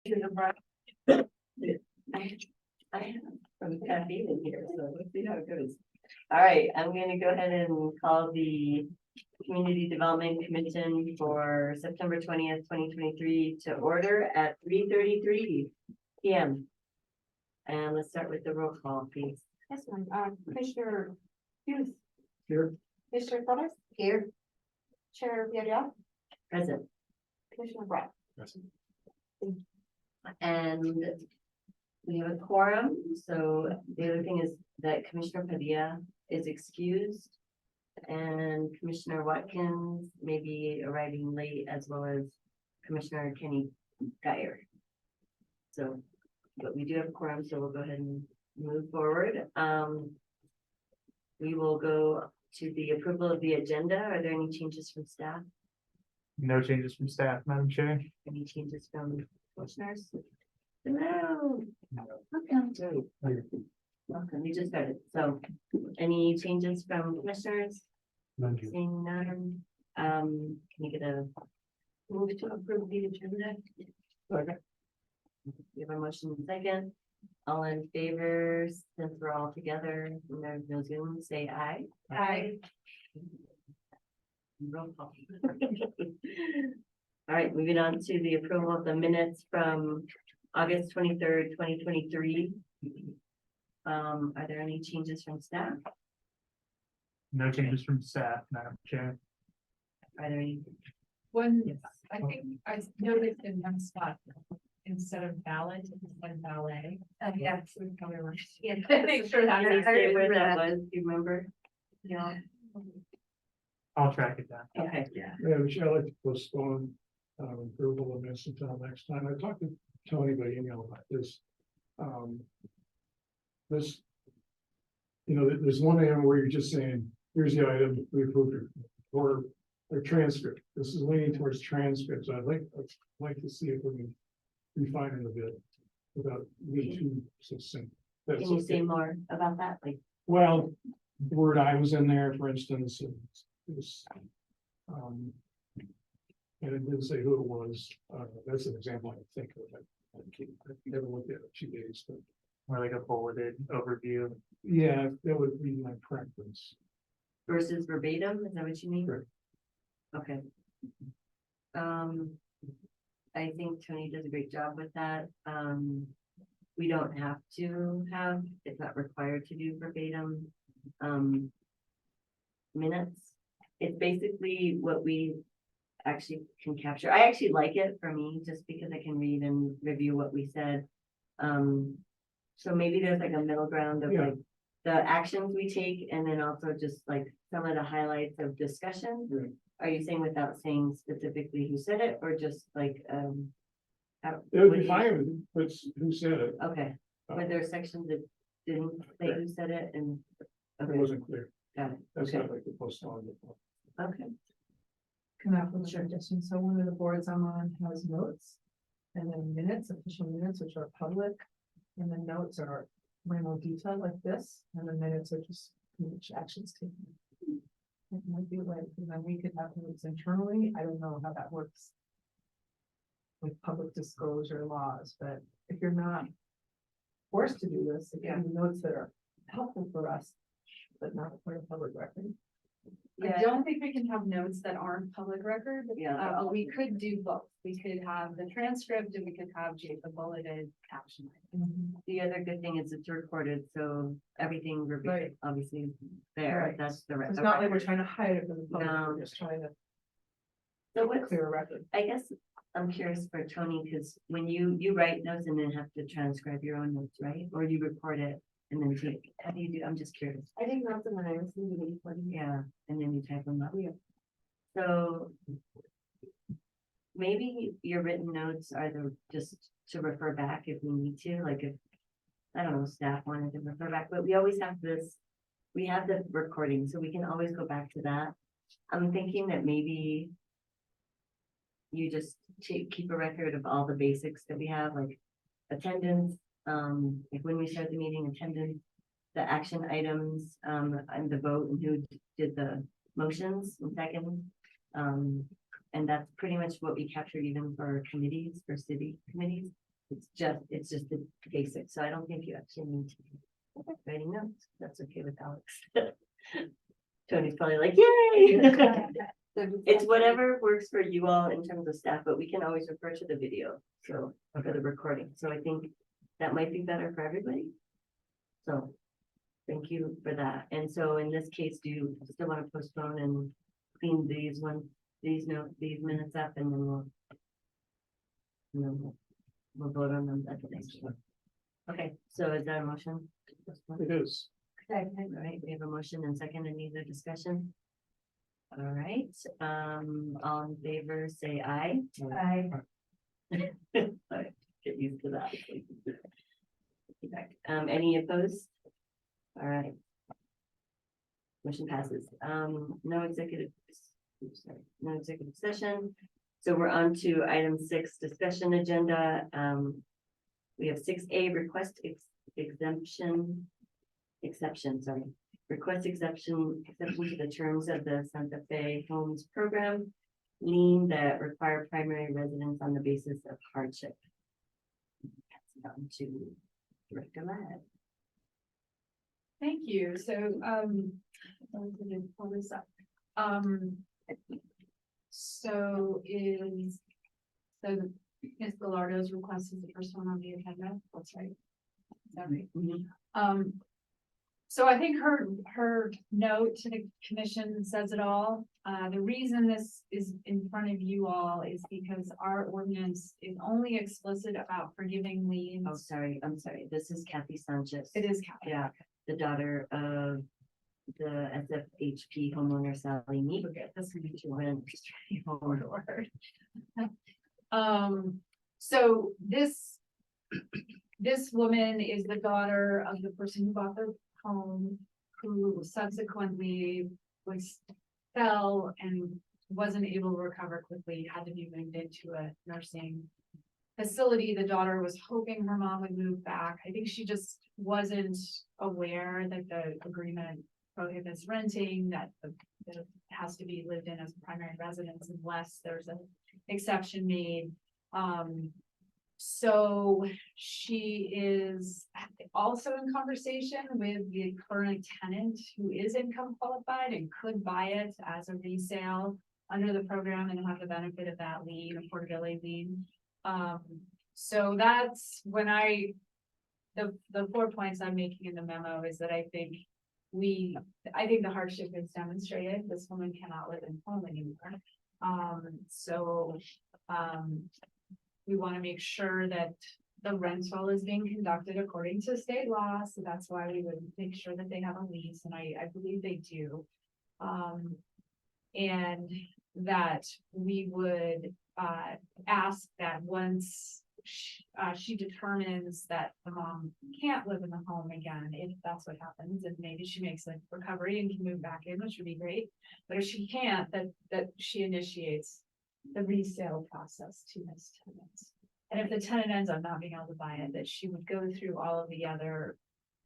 I have from caffeine in here, so let's see how it goes. All right, I'm gonna go ahead and call the Community Development Commission for September 20th, 2023 to order at 3:33 PM. And let's start with the roll call, please. Yes, ma'am. Commissioner Hughes. Here. Commissioner Flores. Here. Chair Villarreal. Present. Commissioner Brett. And we have a quorum, so the other thing is that Commissioner Padilla is excused. And Commissioner Watkins may be arriving late, as well as Commissioner Kenny Geyer. So, but we do have a quorum, so we'll go ahead and move forward. We will go to the approval of the agenda. Are there any changes from staff? No changes from staff, Madam Chair. Any changes from commissioners? No. Welcome. Welcome, you just started. So any changes from commissioners? Seeing none. Can you get a move to approve the agenda? Okay. We have a motion and second. All in favor, since we're all together, and there's no Zoom, say aye. Aye. Roll call. All right, moving on to the approval of the minutes from August 23rd, 2023. Are there any changes from staff? No changes from staff, Madam Chair. Are there any? One, Yes. I think I noticed in one spot, instead of ballot, it said ballet. Yeah. So we probably were- Yeah. Make sure Can you that's. say where that was? Do you remember? Yeah. I'll track it down. Okay. Yeah, Michelle, I'd like to postpone approval of this until next time. I talked to Tony by email about this. This, there's one item where you're just saying, here's the item we approved it, or a transcript. This is leaning towards transcripts. I'd like to see if we can refine it a bit without being too succinct. That's Can you okay. say more about that? Like, Well, the word I was in there, for instance, it was, and it didn't say who it was. That's an example I think of. I never looked at it 2 days, but. Or like a bulleted overview. Yeah, that would be my preference. versus verbatim, is that what you mean? Right. Okay. I think Tony does a great job with that. We don't have to have, it's not required to do verbatim minutes. It's basically what we actually can capture. I actually like it for me, just because I can read and review what we said. So maybe there's like a middle ground of Yeah. like the actions we take, and then also just like some of the highlights of discussion. Right. Are you saying without saying specifically who said it, or just like, how- It would what be do you- fine with, but who said it? Okay, were there sections that didn't say who said it and? It Okay, wasn't clear. got it, That's okay, not like the postponed. okay, Can I put suggestion? So one of the boards I'm on has notes. And then minutes, official minutes, which are public. And the notes are way more detailed like this, and the minutes are just which actions taken. It might be a way, and then we could have notes internally. I don't know how that works. With public disclosure laws, but if you're not forced to do this, it can be notes that are helpful for us, but not for a public record. Yeah. I don't think we can have notes that aren't public record. Yeah. But we could do both. We could have the transcript and we could have the bulleted caption. the other good thing is it's recorded, so everything Right. obviously is there, Right. that's the. It's not like we're trying to hide it from the public, No. we're just trying to So what's, clear a record. I guess I'm curious for Tony, because when you write notes and then have to transcribe your own notes, right? Or you record it and then take, how do you do, I'm just curious. I think that's when I was leaving. Yeah, and then you type them up. So maybe your written notes are just to refer back if we need to, like if, I don't know, staff wanted to refer back, but we always have we have the recording, so we can always go back to that. I'm thinking that maybe you just keep a record of all the basics that we have, like attendance, like when we start the meeting, attendance, the action items, and the vote, and who did the motions and second. And that's pretty much what we captured even for committees, for city committees. It's just the basics, so I don't think you actually need to be writing notes. That's okay with Alex. Tony's probably like, yay! It's whatever works for you all in terms of staff, but we can always refer to the video, so, for the recording, so I think that might be better for everybody. So, thank you for that, and so in this case, do you still want to postpone and clean these these minutes up, and then we'll vote on them at the next one. Okay, so is that a motion? It is. All right, we have a motion and second, any other discussion? All right, all in favor, say aye. I, Alright, get used to that. Any opposed? All right. Motion passes. No executive, oops, sorry, no executive session. So we're on to item 6, discussion agenda. We have 6A, request exception, sorry. Request exception to the terms of the Santa Fe Homes Program lien that require primary residence on the basis of hardship. Pass it on to Director Ladd. Thank you. So, I'm gonna pull this up. So Ms. Gallardo's request is the first one on the agenda. That's right. Is that right? So I think her note to the commission says it all. The reason this is in front of you all is because our ordinance is only explicit about forgiving liens. Oh, sorry, I'm sorry. This is Kathy Sanchez. It is Kathy. Yeah, the daughter of the SFHP homeowner Sally Meek. Forget this would be too Went word. So this woman is the daughter of the person who bought the home, who subsequently fell and wasn't able to recover quickly, had to be moved into a nursing facility. The daughter was hoping her mom would move back. I think she just wasn't aware that the agreement prohibits renting, that it has to be lived in as a primary residence unless there's an exception made. So she is also in conversation with the current tenant who is income qualified and could buy it as a resale under the program and have the benefit of that lien, affordability lien. So that's when the 4 points I'm making in the memo is that I think the hardship is demonstrated. This woman cannot live in home anymore. We want to make sure that the rental is being conducted according to state law. So that's why we would make sure that they have a lease, and I believe they do. And that we would ask that once she determines that the mom can't live in the home again, if that's what happens, and maybe she makes a recovery and can move back in, which would be great. But if she can't, that she initiates the resale process to this tenant. And if the tenant ends up not being able to buy it, that she would go through all of the other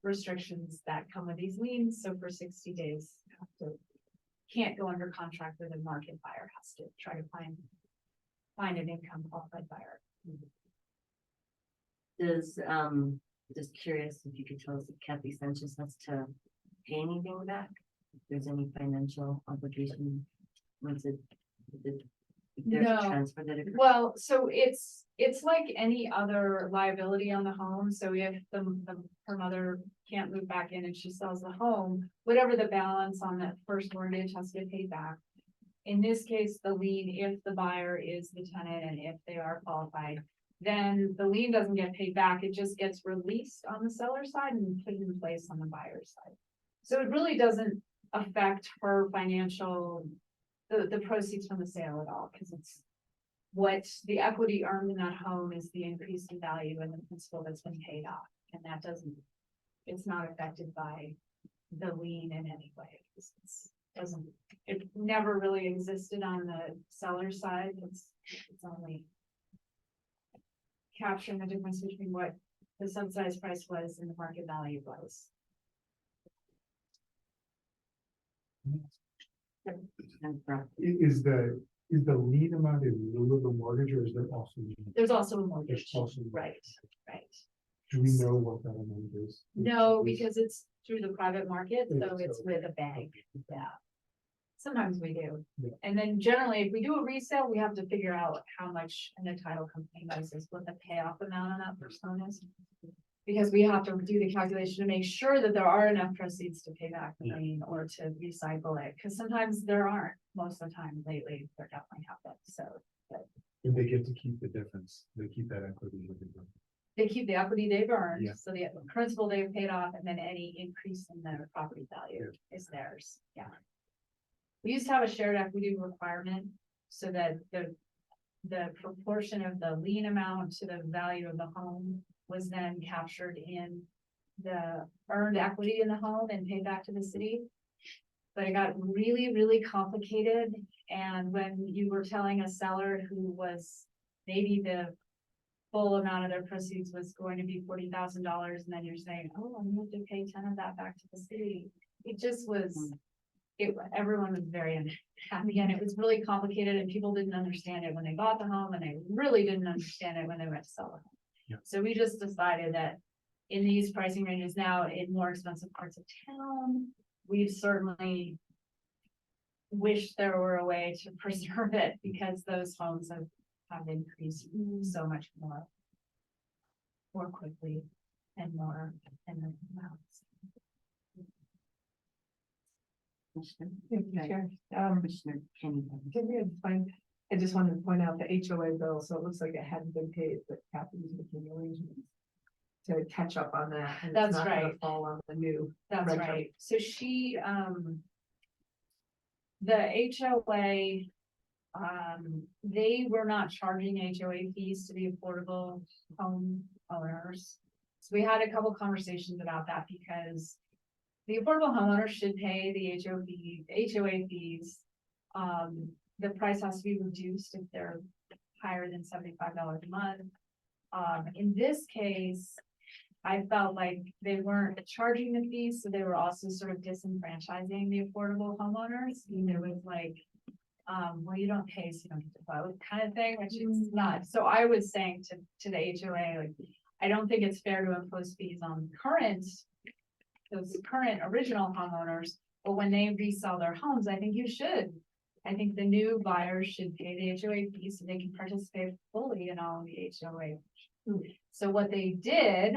restrictions that come with these liens. So for 60 days, can't go under contract with a market buyer, has to try to find an income qualified buyer. Does, just curious if you could tell us if Kathy Sanchez has to pay anything back? If there's any financial obligation once if there's a No. transfer that occurs? Well, so it's like any other liability on the home. So if her mother can't move back in and she sells the home, whatever the balance on that first mortgage has to get paid back. In this case, the lien, if the buyer is the tenant and if they are qualified, then the lien doesn't get paid back. It just gets released on the seller side and put in place on the buyer's side. So it really doesn't affect her financial, the proceeds from the sale at all, because it's what the equity earned in that home is the increase in value and the principal that's been paid off. And that it's not affected by the lien in any way. It never really existed on the seller side. It's only capturing the difference between what the subsidized price was and the market value was. Is the Is the lien amount in lieu of the mortgage or is there also? There's also a There's mortgage, also. right, right. Do we know what that amount is? No, because it's through the private market, Yeah, so it's so- with a bank, yeah. Sometimes we do. Yeah. And then generally, if we do a resale, we have to figure out how much, and the title company knows is what the payoff amount on that first home is. Because we have to do the calculation to make sure that there are enough proceeds to pay back the Yeah. lien or to recycle it, because sometimes there aren't, most of the time lately, there definitely happen, so. And they get to keep the difference. They keep that equity with them. They keep the equity they've earned, Yeah. so the principal they've paid off, and then any increase in their property value is theirs, yeah. We used to have a shared equity requirement, so that the proportion of the lien amount to the value of the home was then captured in the earned equity in the home and paid back to the city. But it got really, really complicated, and when you were telling a seller who was maybe the full amount of their proceeds was going to be $40,000, and then you're saying, oh, I'm gonna have to pay 10 of that back to the city. It just was, everyone was very unhappy, and it was really complicated, and people didn't understand it when they bought the home, and they really didn't understand it when they went to sell it. Yeah. So we just decided that in these pricing ranges now, in more expensive parts of town, we've certainly wished there were a way to preserve it, because those homes have increased so much more quickly and more and more amounts. Commissioner Thank you, Okay. Chair. Commissioner Kenny. Can we find, I just wanted to point out the HOA bill, so it looks like it hadn't been paid, but Kathy's making arrangements to catch up on that. And it's That's not gonna right. Fall on the new. That's retro. right. So she, the HOA, they were not charging HOA fees to the affordable home owners. So we had a couple conversations about that, because the affordable homeowners should pay the HOA fees. The price has to be reduced if they're higher than $75 a month. In this case, I felt like they weren't charging the fees, so they were also sort of disenfranchising the affordable homeowners. And it was like, well, you don't pay, so you don't get to vote kind of thing, which is not. So I was saying to the HOA, like, I don't think it's fair to impose fees on those current original homeowners, but when they resell their homes, I think you should. I think the new buyers should pay the HOA fees so they can participate fully in all of the HOA. So what they did,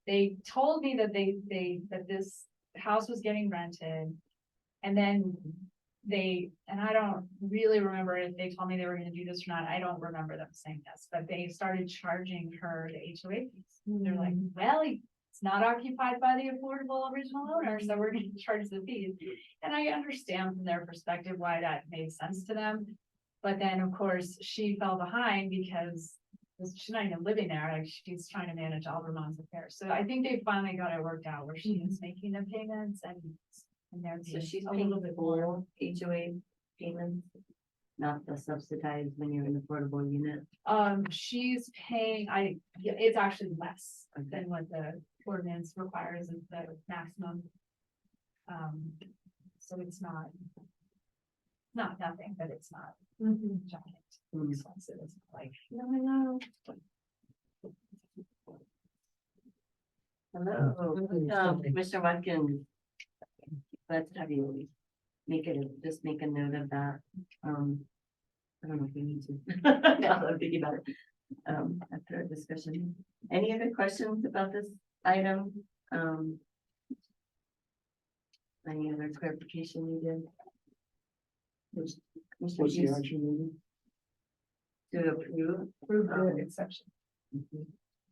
they told me that that this house was getting rented. And then and I don't really remember if they told me they were gonna do this or not. I don't remember them saying this, but they started charging her the HOA fees. They're like, well, it's not occupied by the affordable original owner, so we're gonna charge the fees. And I understand from their perspective why that made sense to them. But then, of course, she fell behind because she's not even living there, like she's trying to manage all Vermont's affairs. So I think they finally got it worked out where she is making the payments and they're So she's a paying little the bit more. full HOA payments, not the subsidized when you're in affordable unit. She's paying, it's actually less than what the ordinance requires as the maximum. So it's not nothing, but it's not giant expensive. It's like, No. Hello, Commissioner Watkins. Glad to have you. Just make a note of that. I don't know if we need to. Now that I'm thinking about it. After our discussion. Any other questions about this item? Any other clarification needed? What's the action needed? To approve? Approve the exception.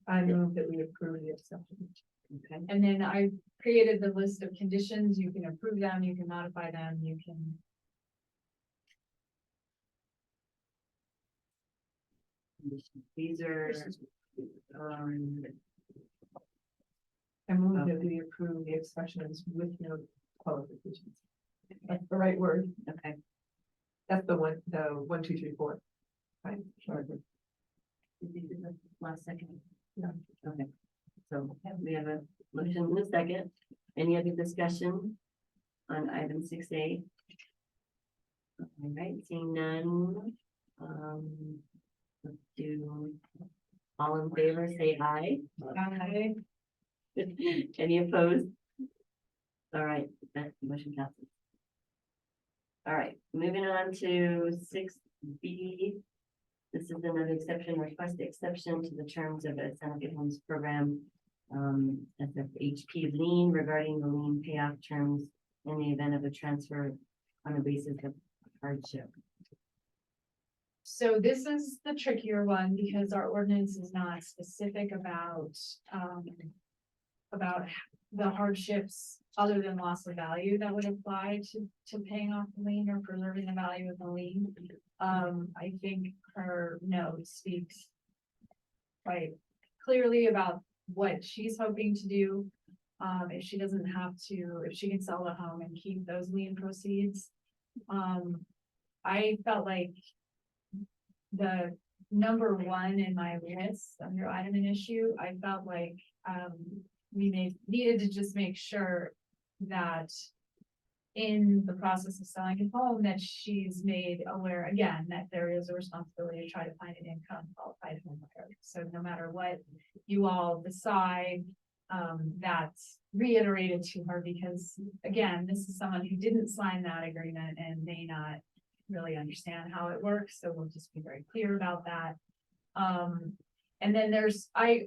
I move that we approve the exception. Okay. and then I created the list of conditions. You can approve them, you can modify them, you can. These are, I move that we approve the exceptions with no qualifications. That's the right word. okay, That's the 1, 2, 3, 4. Right. Sure. did you do the last second? No. Okay, so we have a motion in a second. Any other discussion on item 6A? All right, seeing none, let's do, all in favor, say aye. Okay. Any opposed? All right, that motion passes. All right, moving on to 6B. This is another exception, request exception to the terms of a Seneca Homes program. SFHP lien regarding the lien payoff terms in the event of a transfer on the basis of hardship. So this is the trickier one because our ordinance is not specific about the hardships other than loss of value that would apply to paying off the lien or preserving the value of the lien. I think her note speaks quite clearly about what she's hoping to do. If she doesn't have to, if she can sell the home and keep those lien proceeds. I felt like the number one in my list under item and issue, I felt like, we needed to just make sure that in the process of selling a home, that she's made aware again, that there is a responsibility to try to find an income qualified home buyer. So no matter what you all decide, that's reiterated to her because again, this is someone who didn't sign that agreement and may not really understand how it works. So we'll just be very clear about that. And then there's, I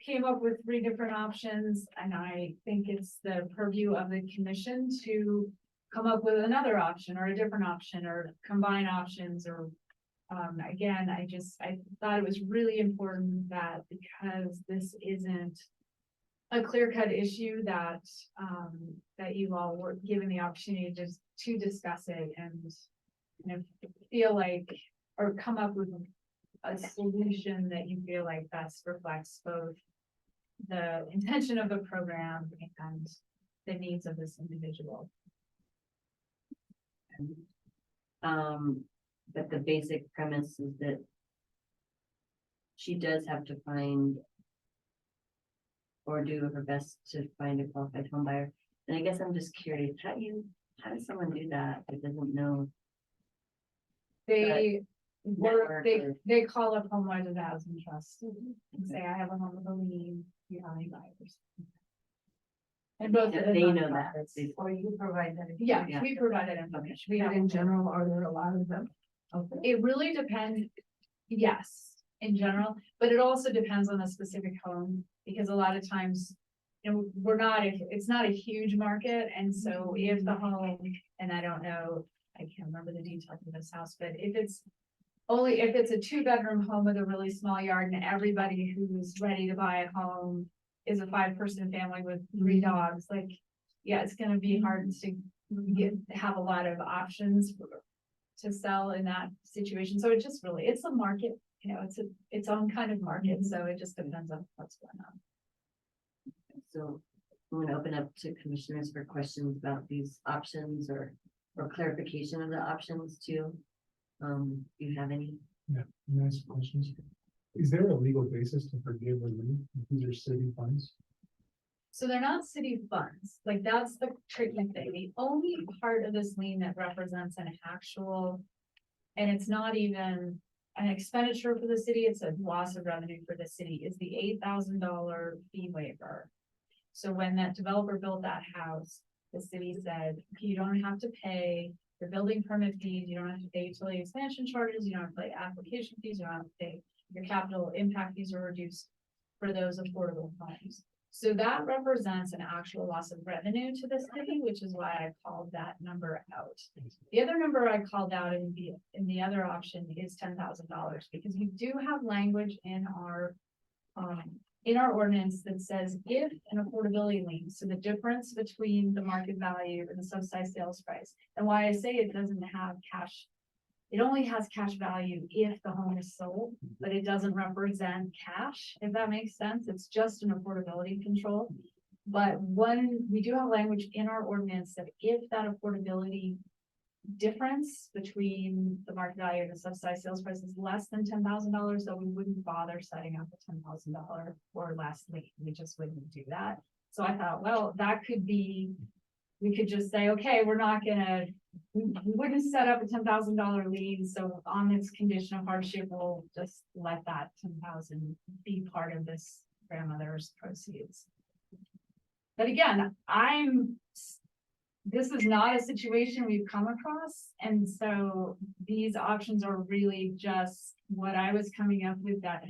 came up with 3 different options, and I think it's the purview of the commission to come up with another option or a different option or combine options or again, I thought it was really important that because this isn't a clear-cut issue that that you all were given the opportunity to discuss it and feel like or come up with a solution that you feel like best reflects both the intention of the program and the needs of this individual. But the basic premise is that she does have to find or do her best to find a qualified home buyer. And I guess I'm just curious, how does someone do that that doesn't know? They network or- they call up Homeowners of the Housing Trust and say, I have a home with a lien, you have any buyers? And both of them. They know that. Or you provide that. Yeah, Yeah. we provide that information. We But have in general, are there a lot of them? Okay. It really depends, yes, in general, but it also depends on the specific home, because a lot of times. It's not a huge market, and so if the home, and I don't know, I can't remember the details of this house, but if it's. Only if it's a 2-bedroom home with a really small yard and everybody who's ready to buy a home is a 5-person family with 3 dogs, like, yeah, it's gonna be hard to have a lot of options to sell in that situation. So it just really, it's a market, it's its own kind of market. So it just depends on what's going on. So I'm gonna open up to commissioners for questions about these options or clarification of the options too. Do you have any? Nice questions. Is there a legal basis to forgive a lien? These are city funds. So they're not city funds, like that's the tricky thing. The only part of this lien that represents an actual. And it's not even an expenditure for the city, it's a loss of revenue for the city, is the $8,000 fee waiver. So when that developer built that house, the city said, you don't have to pay your building permit fees, you don't have to pay utility expansion charges, you don't have to pay application fees, you don't have to pay your capital impact fees are reduced for those affordable homes. So that represents an actual loss of revenue to the city, which is why I called that number out. The other number I called out in the other option is $10,000, because we do have language in our ordinance that says if an affordability lien, so the difference between the market value and the subsidized sales price, and why I say it doesn't have cash. It only has cash value if the home is sold, but it doesn't represent cash, if that makes sense. It's just an affordability control. But we do have language in our ordinance that if that affordability difference between the market value and the subsidized sales price is less than $10,000, then we wouldn't bother setting up a $10,000 or less lien. We just wouldn't do that. So I thought, well, that could be we could just say, okay, we're not gonna, we wouldn't set up a $10,000 lien, so on this condition of hardship, we'll just let that 10,000 be part of this grandmother's proceeds. But again, this is not a situation we've come across, and so these options are really just what I was coming up with that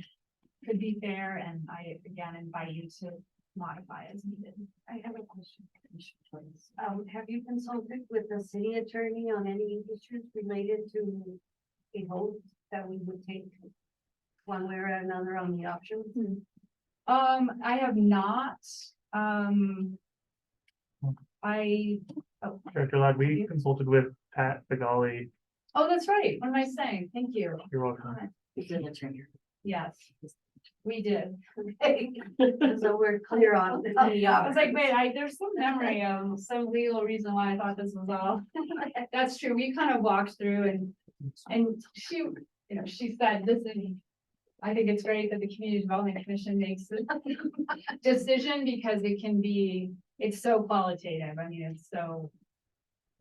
could be fair, and I again invite you to modify as needed. I have a question. Have you consulted with the city attorney on any issues related to a vote that we would take one way or another on the options? I have not, Director Ladd, we consulted with Pat Begali. oh, that's right, what am I saying? Thank you. You're welcome. It's an attorney. Yes, we did. So we're clear on the I was like, options. wait, there's some memory of some legal reason why I thought this was all. That's true, we kind of walked through and she, you know, she said, this is. I think it's great that the Community Development Commission makes the decision because it can be, it's so qualitative, I mean, it's so,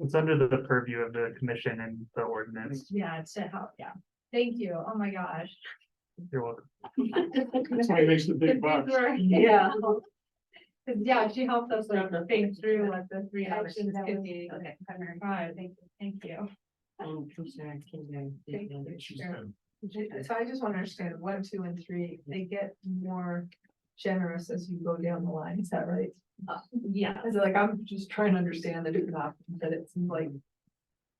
It's under the purview of the commission and the ordinance. yeah, it's to help, yeah. Thank you, oh my gosh. You're welcome. That's why he makes the big bucks. Yeah. 'Cause, yeah, she helped us like think through like the three options could be. Okay. Right, thank you. Commissioner Kinder. Sure. So I just want to understand 1, 2, and 3, they get more generous as you go down the line, is that right? Yeah, It's like, I'm just trying to understand the different options, that it seems like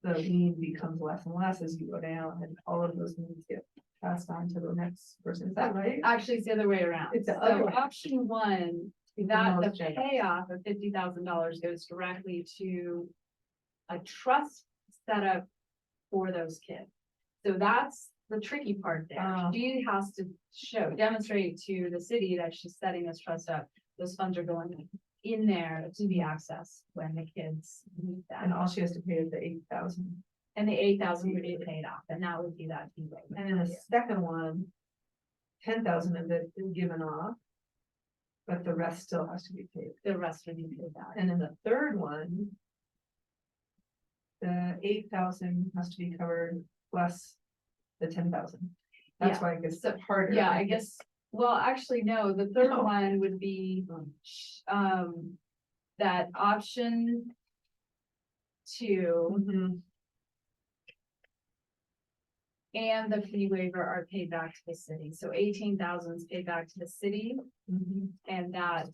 the lien becomes less and less as you go down, and all of those liens get passed on to the next person, is that right? actually, it's the other way around. It's the So other way. option one, It's that the most generous. payoff of $50,000 goes directly to a trust set up for those kids. So that's the tricky part there. Oh. She has to demonstrate to the city that she's setting this trust up. Those funds are going in there to be accessed when the kids need And that. all she has to pay is the 8,000. And the 8,000 would be paid off, and that would be that. And then the second one, 10,000 of it is given off. But the rest still has to be paid. The rest would be paid back. And then the third one. The 8,000 has to be covered plus the 10,000. That's Yeah, why it gets so- harder. Yeah, I guess, well, actually, no, the third No. one would be, that option two Mhm. and the fee waiver are paid back to the city. So 18,000 is paid back to the city Mhm. and that,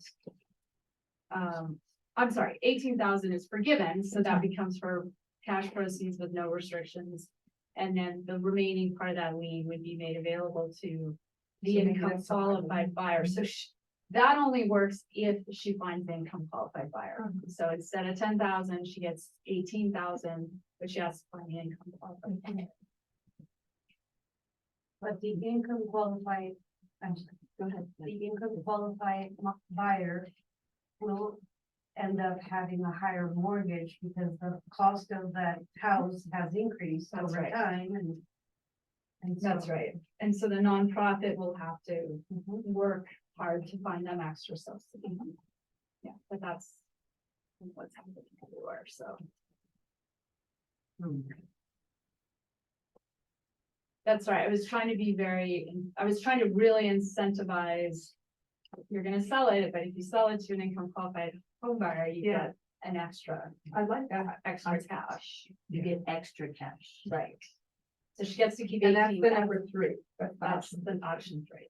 I'm sorry, 18,000 is forgiven, so that becomes for cash proceeds with no restrictions. And then the remaining part of that lien would be made available to the So maybe income that's something. qualified buyer. So that only works if she finds the income qualified buyer. So instead of 10,000, she gets 18,000, but she has to find the income qualified buyer. But the income qualified, I'm sorry, go ahead, the income qualified buyer will end up having a higher mortgage because the cost of that house has increased That's over right. time and so- That's right. And so the nonprofit will have to Mhm. work hard to find them extra subsidy. Yeah, but that's what's happening everywhere, so. That's right. I was trying to be I was trying to really incentivize. You're gonna sell it, but if you sell it to an income qualified home buyer, you Yeah. get an extra I like that. extra cash. You get extra cash. Right. So she gets to keep And that's 18. the number 3. That's the That's option. the option three.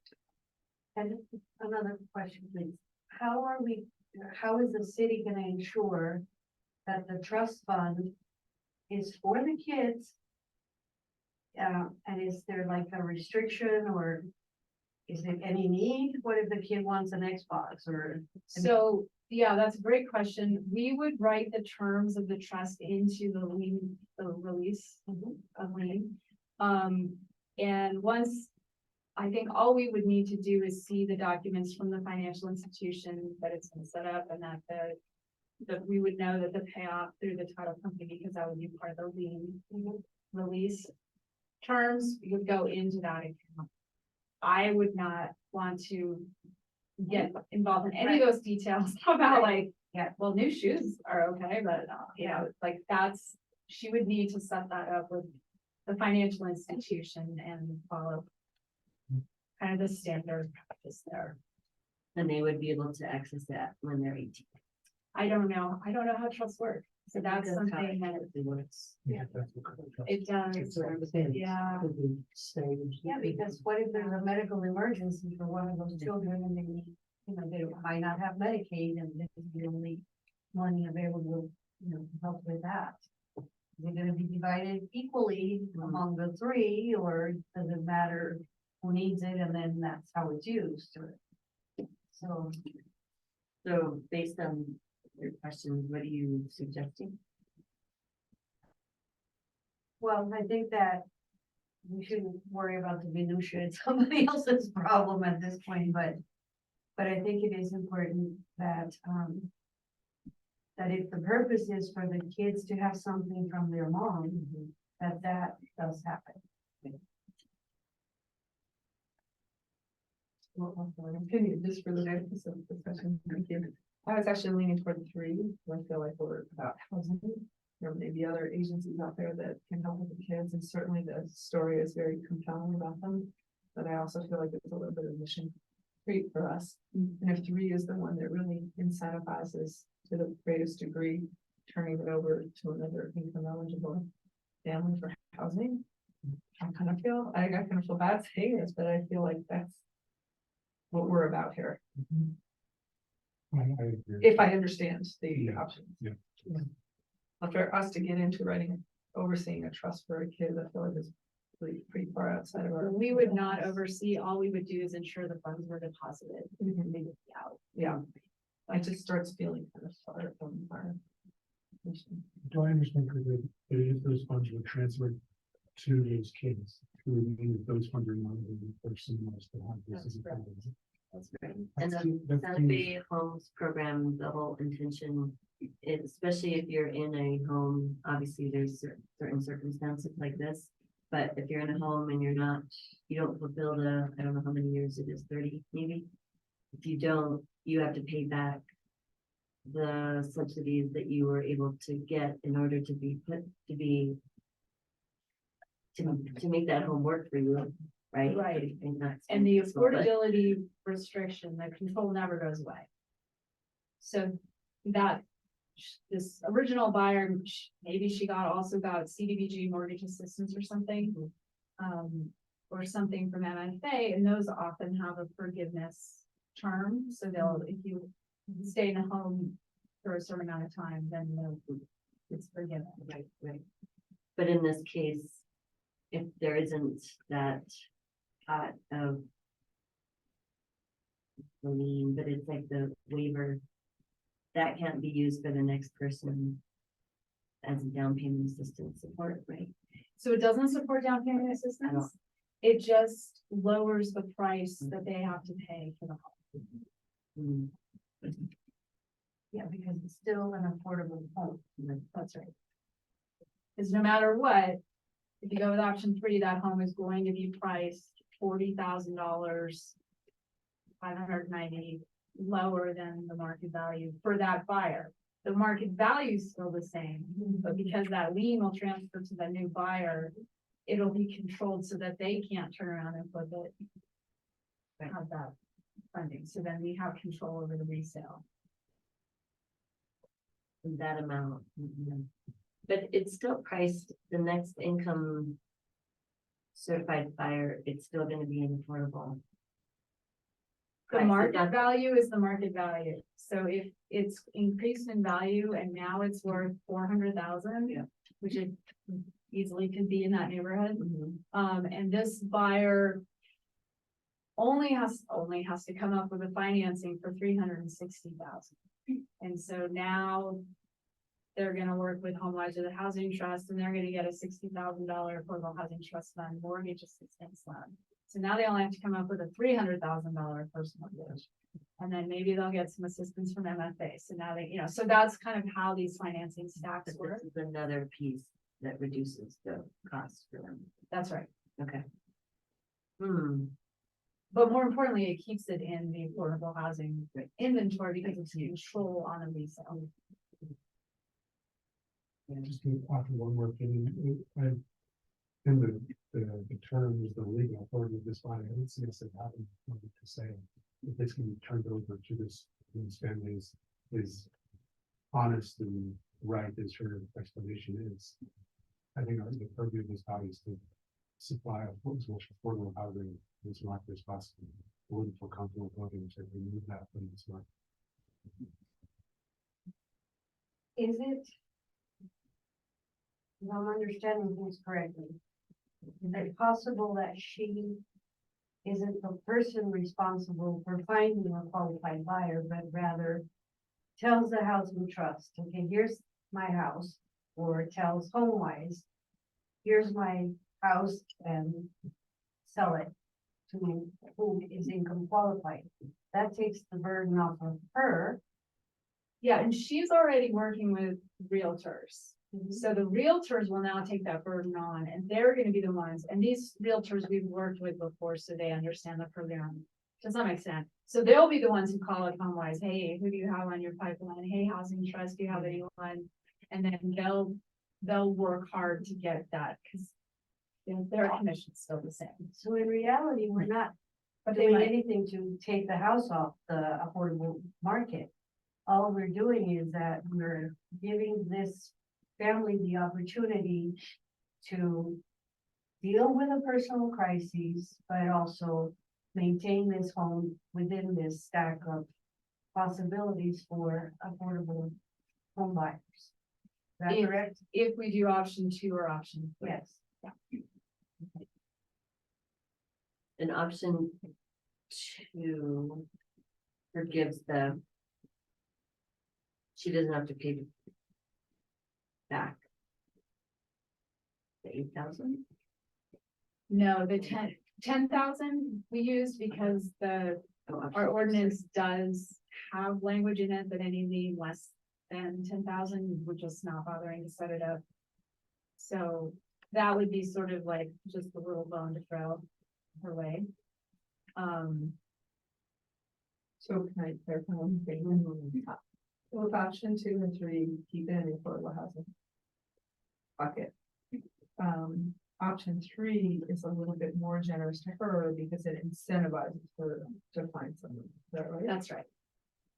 And another question, please. How is the city gonna ensure that the trust fund is for the kids? And is there like a restriction or is there any need? What if the kid wants an Xbox or? So, yeah, that's a great question. We would write the terms of the trust into the lien, the release of lien. And once, I think all we would need to do is see the documents from the financial institution that it's been set up and that that we would know that the payoff through the title company, because that would be part of the lien release terms would go into that account. I would not want to get involved in any of those details about like Yeah, well, new shoes are okay, but, you know, like that's, she would need to set that up with the financial institution and follow kind of the standard practice there. And they would be able to access that when they're 18. I don't know how trusts work, so that's That's how something that it works. it does, yeah. Yeah, because what if there's a medical emergency for one of those children and they need, you know, they might not have Medicaid and this is the only money available, you know, to help with that. Is it gonna be divided equally among the three, or does it matter who needs it and then that's how it's used? So, So based on your questions, what are you suggesting? well, I think that we shouldn't worry about the minutia, it's somebody else's problem at this point, but I think it is important that, that if the purpose is for the kids to have something from their mom, that does happen. Well, my opinion, just for the next discussion, thank you. I was actually leaning toward the three, I feel like we're about housing. There may be other agencies out there that can help with the kids, and certainly the story is very compelling about them. But I also feel like there's a little bit of mission creep for us. And if three is the one that really incentivizes to the greatest degree, turning it over to another income eligible family for housing. I kind of feel bad saying this, but I feel like that's what we're about here, I agree. if I understand the Yeah, options. yeah. But for us to get into writing, overseeing a trust for a kid, I feel like it's pretty far outside of our. We would not oversee, all we would do is ensure the funds were deposited. Mhm. They would be out. Yeah, it just starts feeling kind of far from our. mission. Do I understand correctly, that if those funds were transferred to those kids, who would mean that those funds are not the person wants to have this as a That's family? That's great. And That's- the that Santa seems- Fe Homes Program, the whole intention, especially if you're in a home, obviously there's certain circumstances like this. But if you're in a home and you're not, you don't fulfill I don't know how many years it is, 30 maybe. If you don't, you have to pay back the subsidies that you were able to get in order to make that home work for you, right? Right. And not And the spend small, but- affordability restriction, the control never goes away. So that, this original buyer, maybe she also got CDBG mortgage assistance or something. Or something from MFA, and those often have a forgiveness term, so if you stay in a home for a certain amount of time, then it's forgiven. Right, right. But in this case, if there isn't that pot of the lien, but it's like the waiver, that can't be used for the next person as a down payment assistance support, right? So it doesn't support down payment assistance, it just lowers the price that they have to pay for the home. Mm, Yeah, because it's still an affordable home. That's right. Because no matter what, if you go with option 3, that home is going to be priced $40,000, $590, lower than the market value for that buyer. The market value is still the same, but because that lien will transfer to the new buyer, it'll be controlled so that they can't turn around and flip it. Have that funding, so then we have control over the resale. that amount. Mhm. But it's still priced, the next income certified buyer, it's still gonna be an affordable. The price. It's market not- value is the market value. So if it's increased in value and now it's worth 400,000. Yeah. Which it easily could be in that neighborhood. Mhm. And this buyer only has to come up with a financing for 360,000. And so now they're gonna work with HomeWise or the Housing Trust, and they're gonna get a $60,000 Affordable Housing Trust Fund mortgage assistance loan. So now they only have to come up with a $300,000 personal mortgage. And then maybe they'll get some assistance from MFA. So now so that's kind of how these financing stacks But work. this is another piece that reduces the cost for them. That's right. Okay. Hmm. But more importantly, it keeps it in the affordable housing inventory because it's control on a resale. Just to offer one more thing, in the terms, the legal authority of this body, I don't see us having something to say. If this can be turned over to these families is honest and right as her explanation is. I think the purview of this body is to supply of what's most affordable housing as much as possible. I wouldn't feel comfortable voting to remove that from this market. Is it? If I'm understanding things correctly. Is it possible that she isn't the person responsible for finding a qualified buyer, but rather tells the housing trust, okay, here's my house, or tells HomeWise, here's my house and sell it to who is income qualified. That takes the burden off of her. Yeah, and she's already working with realtors. So the realtors will now take that burden on and they're gonna be the ones, and these realtors we've worked with before, so they understand the program to some extent. So they'll be the ones who call it HomeWise, hey, who do you have on your pipeline? Hey, Housing Trust, do you have anyone? And then they'll work hard to get that, because their commission's still the same. So in reality, we're not But they doing might, anything to take the house off the affordable market. All we're doing is that we're giving this family the opportunity to deal with a personal crisis, but also maintain this home within this stack of possibilities for affordable home buyers. Is that If- correct? if we do option 2 or option 3. Yes. An option 2 forgives them. She doesn't have to pay back the 8,000. No, the 10,000 we used because our ordinance does have language in it that any lien less than 10,000, we're just not bothering to set it up. So that would be sort of like just a little bone to throw her way. So can I clarify one thing? With option 2 and 3, keep it in the affordable housing bucket. Option 3 is a little bit more generous to her because it incentivizes her to find someone. Is that right? That's right.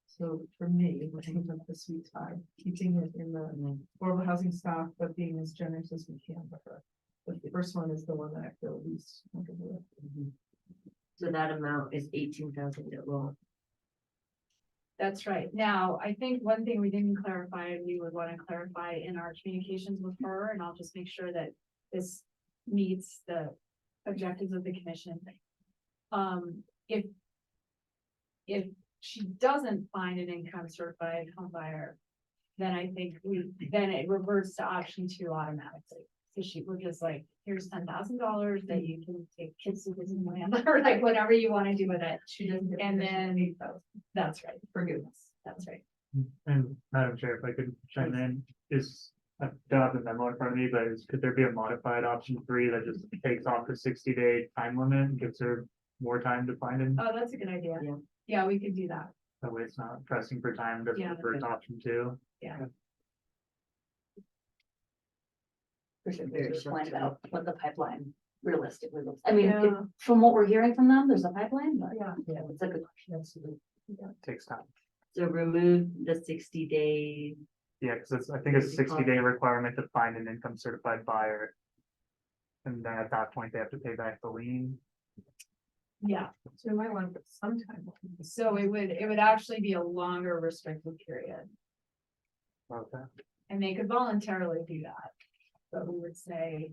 So for me, I think that's the sweet spot, keeping it in the affordable housing stock, but being as generous as we can with her. But the first one is the one that I feel least comfortable with. So that amount is 18,000 that will. That's right. Now, I think one thing we didn't clarify, and we would want to clarify in our communications with her, and I'll just make sure that this meets the objectives of the commission. If she doesn't find an income certified home buyer, then I think then it reverts to option 2 automatically. So she would just like, here's $10,000 that you can take kids to Disneyland, or like whatever you want to do with it. She doesn't get. And then- 8,000. That's right. Forgiveness. That's right. And Madam Chair, if I could chime in, I don't have the memo in front of me, but could there be a modified option 3 that just takes off the 60-day time limit and gives her more time to find it? Oh, that's a good idea. Yeah. Yeah, we could do that. That way it's not pressing for time, just Yeah. for option 2. Appreciate your explain about what the pipeline realistically looks. I mean, Yeah. from what we're hearing from them, there's a pipeline, but Yeah. it's a good question. Takes time. So remove the 60-day. Yeah, because I think it's a 60-day requirement to find an income certified buyer. And then at that point, they have to pay back the lien. Yeah, So we might want to put some time. so it would actually be a longer restricted period, Okay. and they could voluntarily do that. But we would say,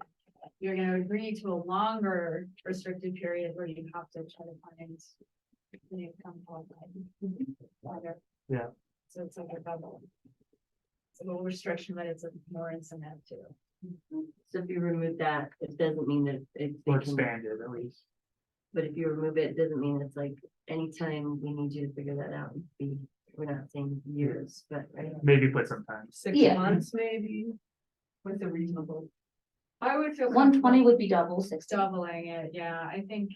you're gonna agree to a longer restricted period where you have to try to find an income qualified buyer. Yeah. So it's like a double. It's a little restriction, but it's a more incentive too. So if you remove that, it doesn't mean that it's. Or expanded at least. But if you remove it, it doesn't mean it's like anytime we need you to figure that out, we're not saying years, but right. Maybe put some time. 6 Yeah. months maybe, with a reasonable. I would feel. 120 comfortable would be double 60. Doubling it, yeah, I think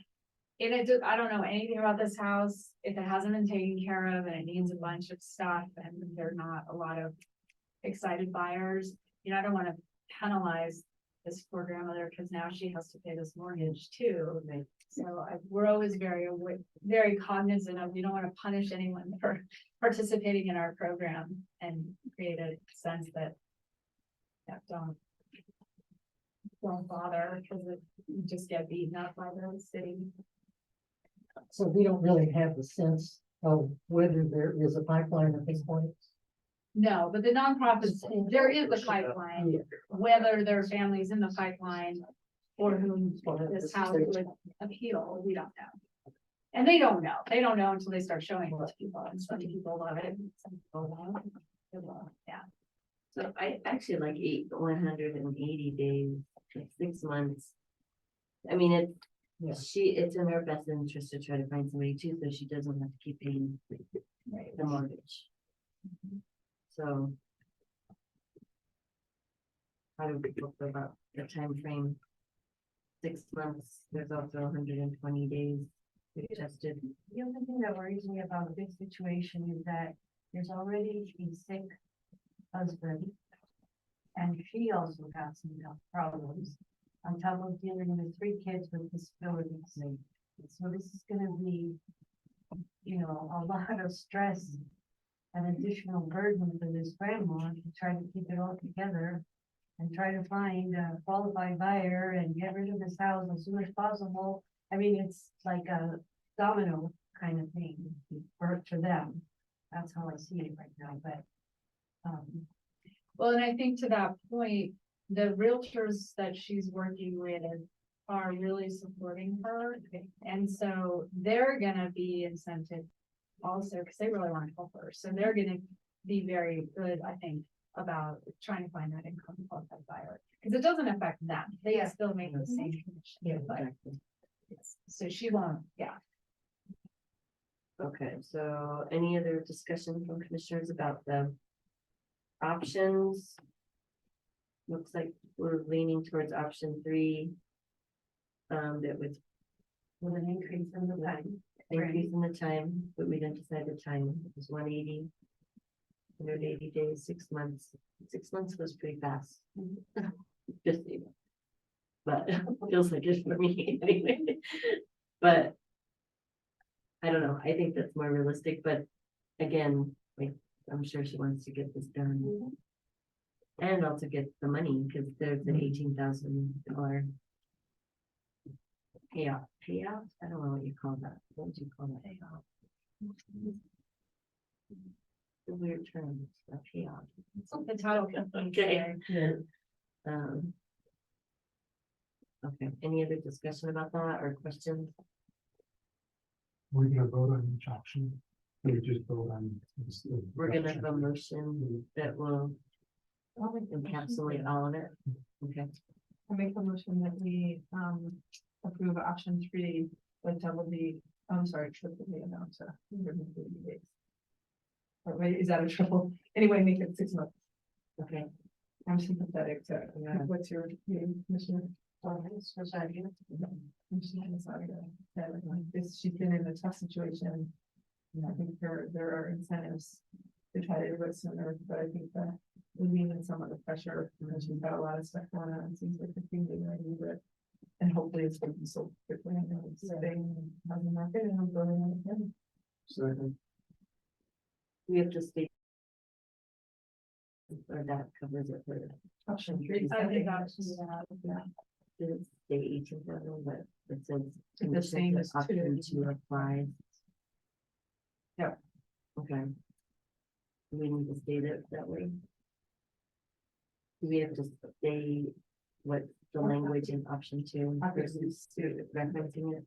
I don't know anything about this house, if it hasn't been taken care of and it needs a bunch of stuff and there are not a lot of excited buyers, I don't wanna penalize this poor grandmother, cause now she has to pay this mortgage too. So we're always very cognizant of, we don't wanna punish anyone for participating in our program and create a sense that don't bother, cause you just get beaten up by the city. So we don't really have the sense of whether there is a pipeline at this point. No, but the nonprofits, there is a pipeline, whether there are families in the pipeline for whom this house would appeal, we don't know. And they don't know until they start showing it to people, and some people love it, and some people won't. Yeah. So I actually like 180 days, like 6 months. I mean, Yeah. it's in her best interest to try to find somebody too, so she doesn't have to keep paying the mortgage. So. How do people feel about the time frame? 6 months, there's also 120 days. We tested. The only thing that worries me about this situation is that there's already a sick husband. And she also has some health problems on top of dealing with 3 kids with disabilities. So this is gonna be, a lot of stress and additional burden for this grandma to try to keep it all together and try to find a qualified buyer and get rid of this house as soon as possible. I mean, it's like a domino kind of thing for them. That's how I see it right now, but, Well, and I think to that point, the realtors that she's working with are really supporting her. And so they're gonna be incented also, because they really want to help her. So they're gonna be very good, I think, about trying to find that income qualified buyer. Because it doesn't affect them. They Yeah. still make the same commission, but so she won't, yeah. Okay, so any other discussion from commissioners about the options? Looks like we're leaning towards option 3. That would with an increase in the time. increase in the time, but we didn't decide the time. It was 180. 180 days, 6 months. 6 months goes pretty fast. Just, so you know. But feels like it for me anyway. But I don't know. I think that's more realistic, but again, like, I'm sure she wants to get this done. And also get the money, because there's an $18,000 payout. Payout? I don't know what you call that. What would you call that? Payout. The weird term, a payout. The title. company Okay. say. Okay, any other discussion about that or questions? We're gonna vote on each option. We just vote on. We're gonna have a motion that will encapsulate all of it. Okay, I make a motion that we, approve option 3 with double the, I'm sorry, triple the amount to 130 days. Or wait, is that a triple? Anyway, make it 6 months. okay. I'm sympathetic to, what's your view, Commissioner? So sorry. Commissioner, sorry, that, this, she's been in a tough situation. I think there are incentives to try to do it sooner, but I think that we need some of the pressure, because we've got a lot of stuff going on, it seems like the thing being ready, but. And hopefully it's going to be so quickly, I know it's staying in the housing market and I'm going on again. Second. We have to state. Or that covers it for. Option 3. I think option, yeah. Didn't say 18,000, but it says. It's the same as Option 2. 2 applies. Yeah. Okay. Do we need to state it that way? Do we have to say what the language in option 2 versus referencing it?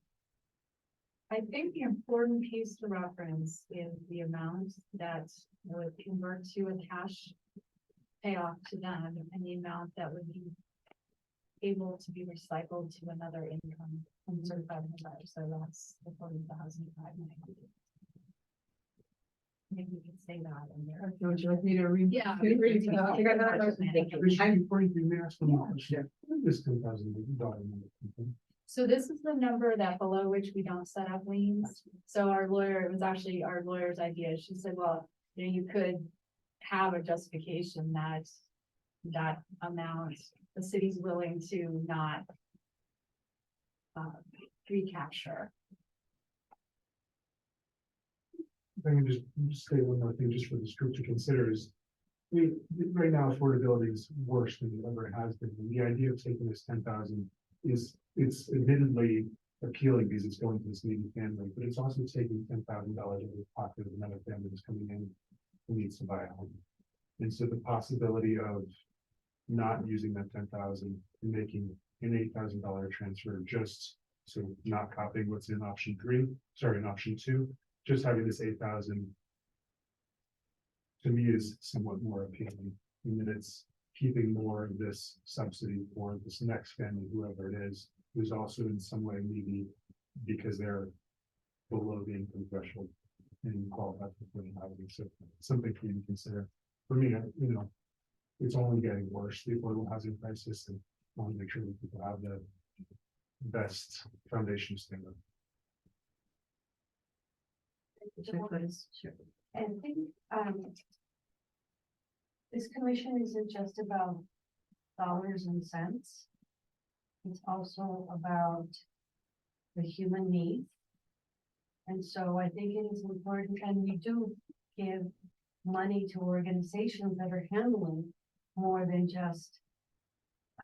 I think the important piece to reference is the amount that would convert to a cash payoff to them and the amount that would be able to be recycled to another income from certified homebuyer. So that's the 40,590. Maybe we can say that in there. Would you like me to read? Yeah. read it out? I got that. Thank you. Before you do that, this $10,000. So this is the number that below which we don't set up liens. So our lawyer, it was actually our lawyer's idea. She said, well, you know, you could have a justification that that amount, the city's willing to not recapture. If I can just say one more thing, just for this group to consider is. Right now, affordability is worse than it ever has been. The idea of taking this 10,000 is, it's admittedly appealing because it's going to this needy family, but it's also taking $10,000 out of the pocket of another family that's coming in who needs to buy a home. And so the possibility of not using that 10,000 and making an $8,000 transfer, just so not copying what's in option 2, just having this 8,000 to me is somewhat more appealing, in that it's keeping more of this subsidy for this next family, whoever it is, who's also in some way needy because they're below the income threshold and qualify for housing. So something for you to consider. For me, it's only getting worse, the affordable housing crisis, and I want to make sure that people have the best foundation to stand on. Sure. I think, this commission isn't just about dollars and cents. It's also about the human needs. And so I think it is important, and we do give money to organizations that are handling more than just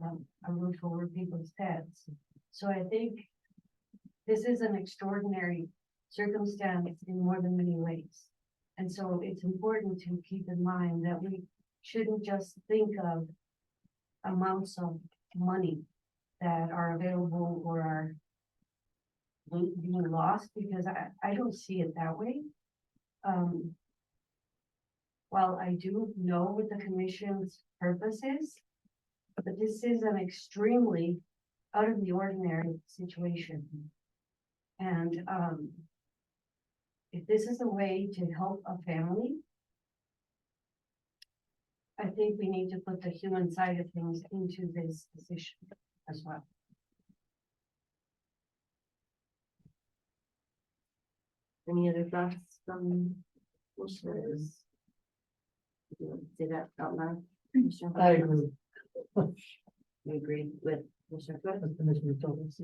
a roof over people's heads. So I think this is an extraordinary circumstance in more than many ways. And so it's important to keep in mind that we shouldn't just think of amounts of money that are available or are being lost, because I don't see it that way. While I do know what the commission's purpose is, but this is an extremely out of the ordinary situation. And if this is a way to help a family, I think we need to put the human side of things into this decision as well. Any other thoughts from commissioners? Do you want to say that out loud? Commissioner I Hopkins? agree. You agree with Commissioner Cook? As Commissioner Thomas.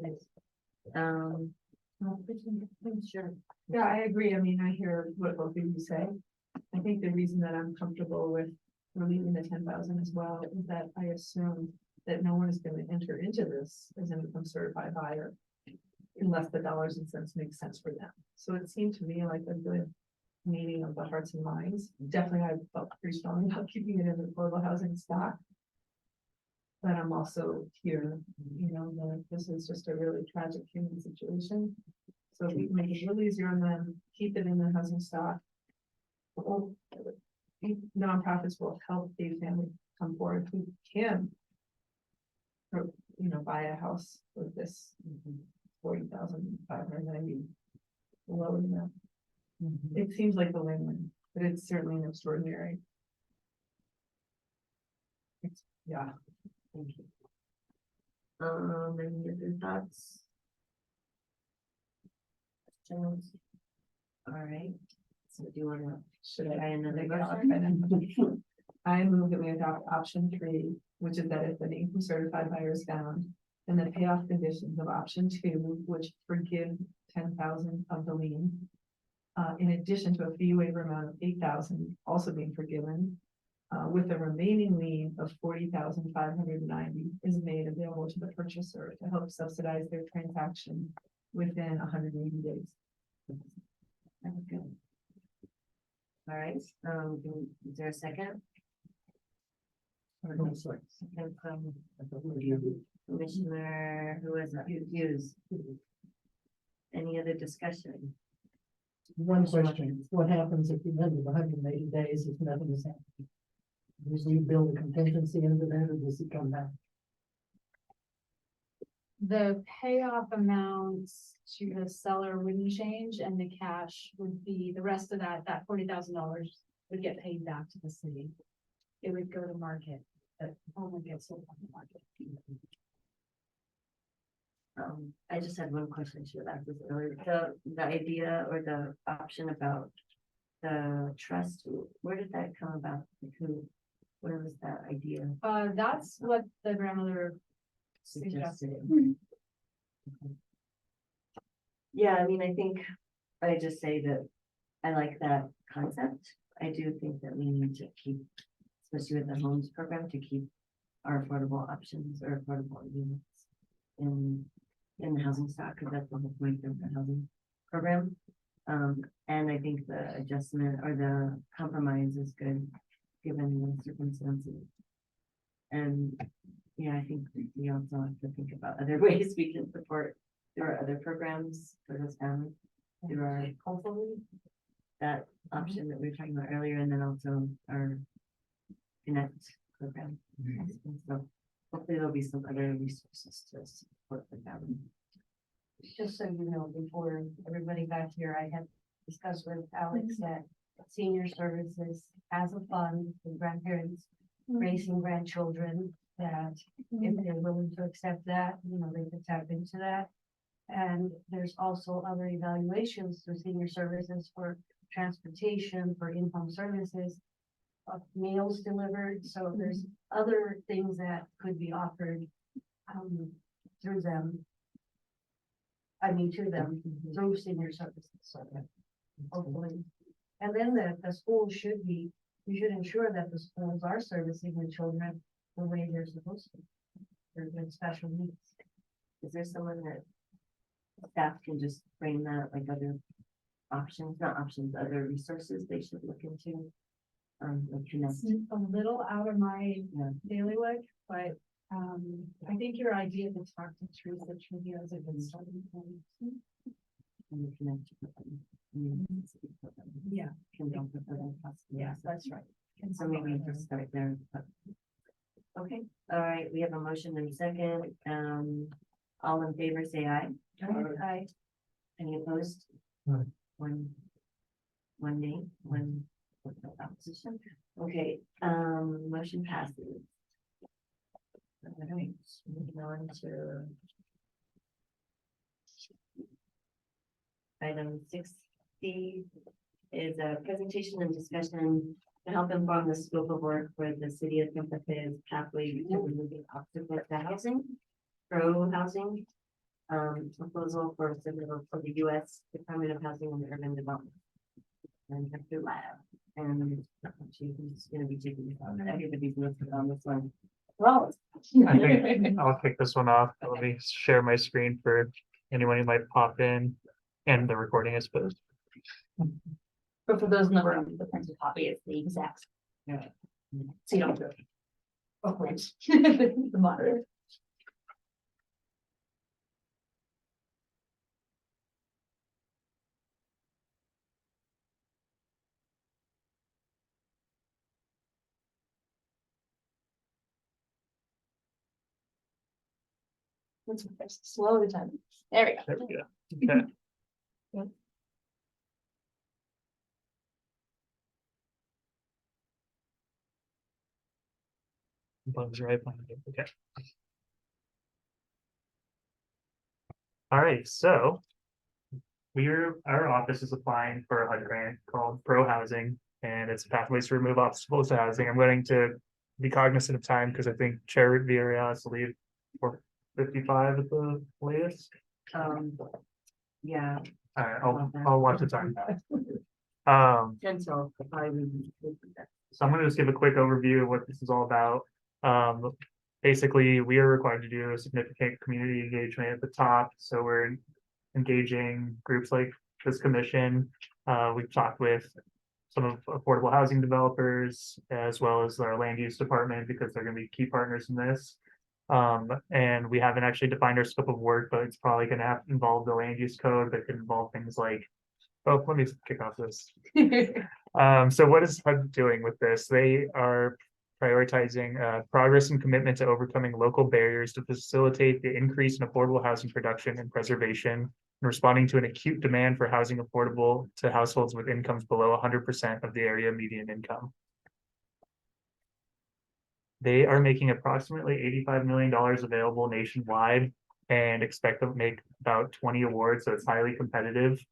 Sure. Yeah, I agree. I mean, I hear what both of you say. I think the reason that I'm comfortable with removing the 10,000 as well is that I assume that no one is going to enter into this as an income certified buyer unless the dollars and cents make sense for them. So it seemed to me like a good meeting of the hearts and minds. Definitely, I felt pretty strongly about keeping it in the affordable housing stock. But I'm also here, that this is just a really tragic human situation. So if we can make it a little easier on them, keep it in the housing stock. Well, nonprofits will help a family come forward who can, buy a house with this 40,590 below enough. It seems like the win-win, but it's certainly an extraordinary. Yeah. Thank you. Any other thoughts? Questions? All right, so do you wanna, Should try I? another Make it motion? I move that we adopt option 3, which is that if an income certified buyer is found, then the payoff conditions of option 2, which forgive 10,000 of the lien, in addition to a fee waiver amount of 8,000 also being forgiven, with a remaining lien of 40,590 is made available to the purchaser to help subsidize their transaction within 180 days. That's good. All right, is there a second? Second from Commissioner, who was Hughes. Any other discussion? One question, what happens if you live in 180 days if nothing is happening? Usually you build a contingency into that, or does it come back? The payoff amounts to the seller wouldn't change, and the cash would be, the rest of that $40,000 would get paid back to the city. It would go to market, but only get sold on the market. I just had one question, I should have asked this earlier, the idea or the option about the trust, where did that come about? Like who, where was that idea That's what the grandmother suggested? suggested. Yeah, I mean, I think I just say that I like that concept. I do think that we need to keep, especially with the homes program, to keep our affordable options or affordable units in the housing stock, because that's the whole point of the housing program. And I think the adjustment or the compromise is good, given the circumstances. And, yeah, I think we also have to think about other ways we can support through our other programs for those families, through our, hopefully, that option that we were talking about earlier, and then also our Connect program. So hopefully there'll be some other resources to support the family. Just so you know, before everybody got here, I had discussed with Alex that senior services has a fund for grandparents raising grandchildren, that if they're willing to accept that, they could tap into that. And there's also other evaluations through senior services for transportation, for in-home services, meals delivered. So there's other things that could be offered through them. I mean, to them through senior services, so that hopefully. And then the schools should be, you should ensure that the schools are servicing the children the way they're supposed to. For their special needs. Is there someone that staff can just frame that, like other options, not options, other resources they should look into? Like Connect. It's a little out of my Yeah. bailiwick, but I think your idea to talk to Teresa Trivia is a good starting point. And the Connect program, and the city program Yeah, can help with other possibilities. yeah, that's right. So maybe we just start there. but- Okay, all right, we have a motion and a second. All in favor, say aye. Aye. Any opposed? Aye. One nay, one opposition. Okay, motion passes. All right, moving on to item 60 is a presentation and discussion to help inform the scope of work for the city of Santa Fe's pathway to removing obstacles to housing, pro housing. Proposal for submittal for the U.S. Department of Housing and Urban Development. And Dr. Lab, and she's gonna be taking this on, everybody's listed on this one. Well. I think I'll kick this one off. Let me share my screen for anyone who might pop in, and the recording is posted. But for those in the room, the printed copy is the exact. Yeah. So you don't. Oh, right. The monitor. Let's slow the time. There we go. There we go. Okay. Bugs right behind it. Okay. All right, so our office is applying for a HUD grant called Pro Housing, and it's pathways to remove obstacles to housing. I'm going to be cognizant of time because I think Chair Villarreal has to leave for 55 at the latest. Yeah, All right, I'll watch the time. 10 till probably. So I'm gonna just give a quick overview of what this is all about. Basically, we are required to do a significant community engagement at the top, so we're engaging groups like this commission. We've talked with some of affordable housing developers as well as our land use department because they're gonna be key partners in this. And we haven't actually defined our scope of work, but it's probably gonna have to involve the land use code that could involve things like, oh, let me kick off this. So what is HUD doing with this? They are prioritizing progress and commitment to overcoming local barriers to facilitate the increase in affordable housing production and preservation, and responding to an acute demand for housing affordable to households with incomes below 100% of the area median income. They are making approximately $85 million available nationwide and expect to make about 20 awards, so it's highly competitive.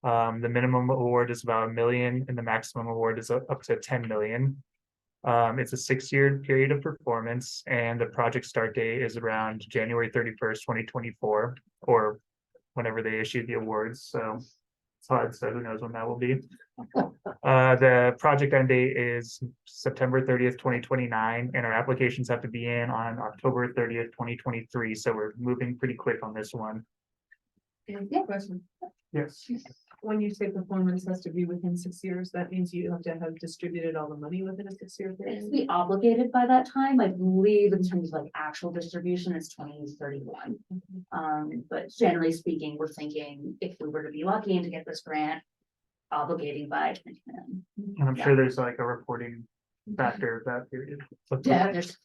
The minimum award is about 1 million and the maximum award is up to 10 million. It's a 6-year period of performance and the project start date is around January 31st, 2024, or whenever they issue the awards, so. It's hard, so who knows when that will be. The project end date is September 30th, 2029, and our applications have to be in on October 30th, 2023, so we're moving pretty quick on this one. Yeah, question. Yes. When you say performance has to be within 6 years, that means you have to have distributed all the money within a 6-year If period? we obligated by that time, I believe in terms of like actual distribution, it's 2031. But generally speaking, we're thinking if we were to be lucky and to get this grant, obligating by 2029. And I'm sure there's like a reporting factor of that period. Yeah, there's,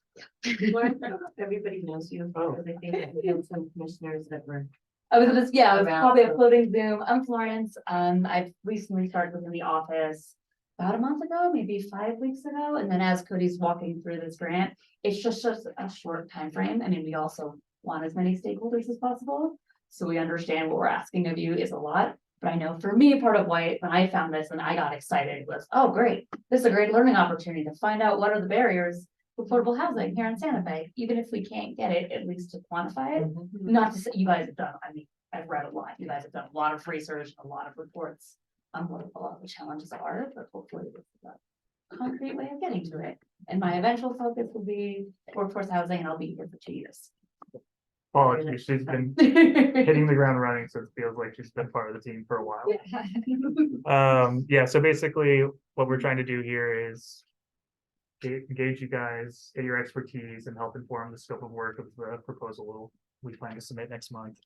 Everybody knows you, Oh. because I think that we had some commissioners that were. I was just, yeah, I was Around, probably a so- floating Zoom. I'm Florence. I've recently started within the office about a month ago, maybe 5 weeks ago. And then as Cody's walking through this grant, it's just a short time frame. I mean, we also want as many stakeholders as possible. So we understand what we're asking of you is a lot. But I know for me, part of why when I found this and I got excited was, oh, great, this is a great learning opportunity to find out what are the barriers to affordable housing here in Santa Fe, even if we can't get it, at least to quantify it. Not to say you guys have done, I mean, I've read a lot, you guys have done a lot of research, a lot of reports on what a lot of the challenges are, but hopefully this is a concrete way of getting to it. And my eventual focus will be workforce housing and I'll be here for 2 years. Apologies, she's been hitting the ground running, so it feels like she's been part of the team for a while. Yeah, so basically what we're trying to do here is engage you guys, get your expertise and help inform the scope of work of the proposal we plan to submit next month.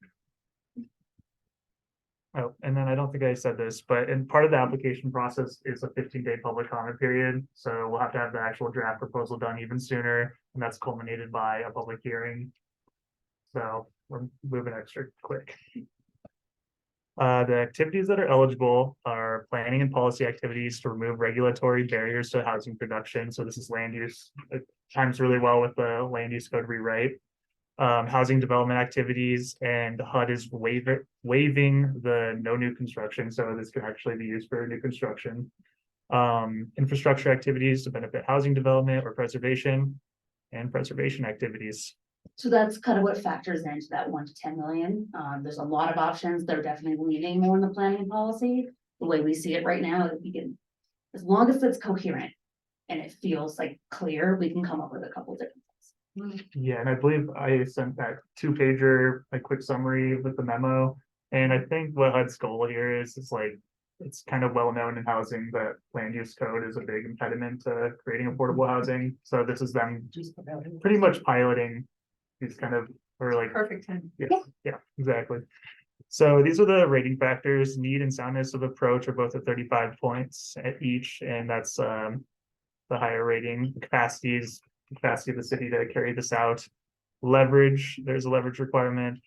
Oh, and then I don't think I said this, but in part of the application process is a 15-day public comment period. So we'll have to have the actual draft proposal done even sooner, and that's culminated by a public hearing. So we're moving extra quick. The activities that are eligible are planning and policy activities to remove regulatory barriers to housing production. So this is land use. It times really well with the land use code rewrite. Housing development activities, and HUD is waiving the no new construction. So this can actually be used for new construction. Infrastructure activities to benefit housing development or preservation, and preservation activities. So that's kind of what factors into that 1 to 10 million. There's a lot of options. They're definitely leaning more in the planning and policy. The way we see it right now, is we can, as long as it's coherent and it feels like clear, we can come up with a couple different things. Yeah, and I believe I sent that 2-pager, like quick summary with the memo. And I think what HUD's goal here is like, it's kind of well known in housing that land use code is a big impediment to creating affordable housing. So this is them Just about it. pretty much piloting these kind of, or like, Perfect time. yeah, exactly. So these are the rating factors. Need and soundness of approach are both at 35 points at each, and that's the higher rating. Capacity of the city to carry this out. Leverage, there's a leverage requirement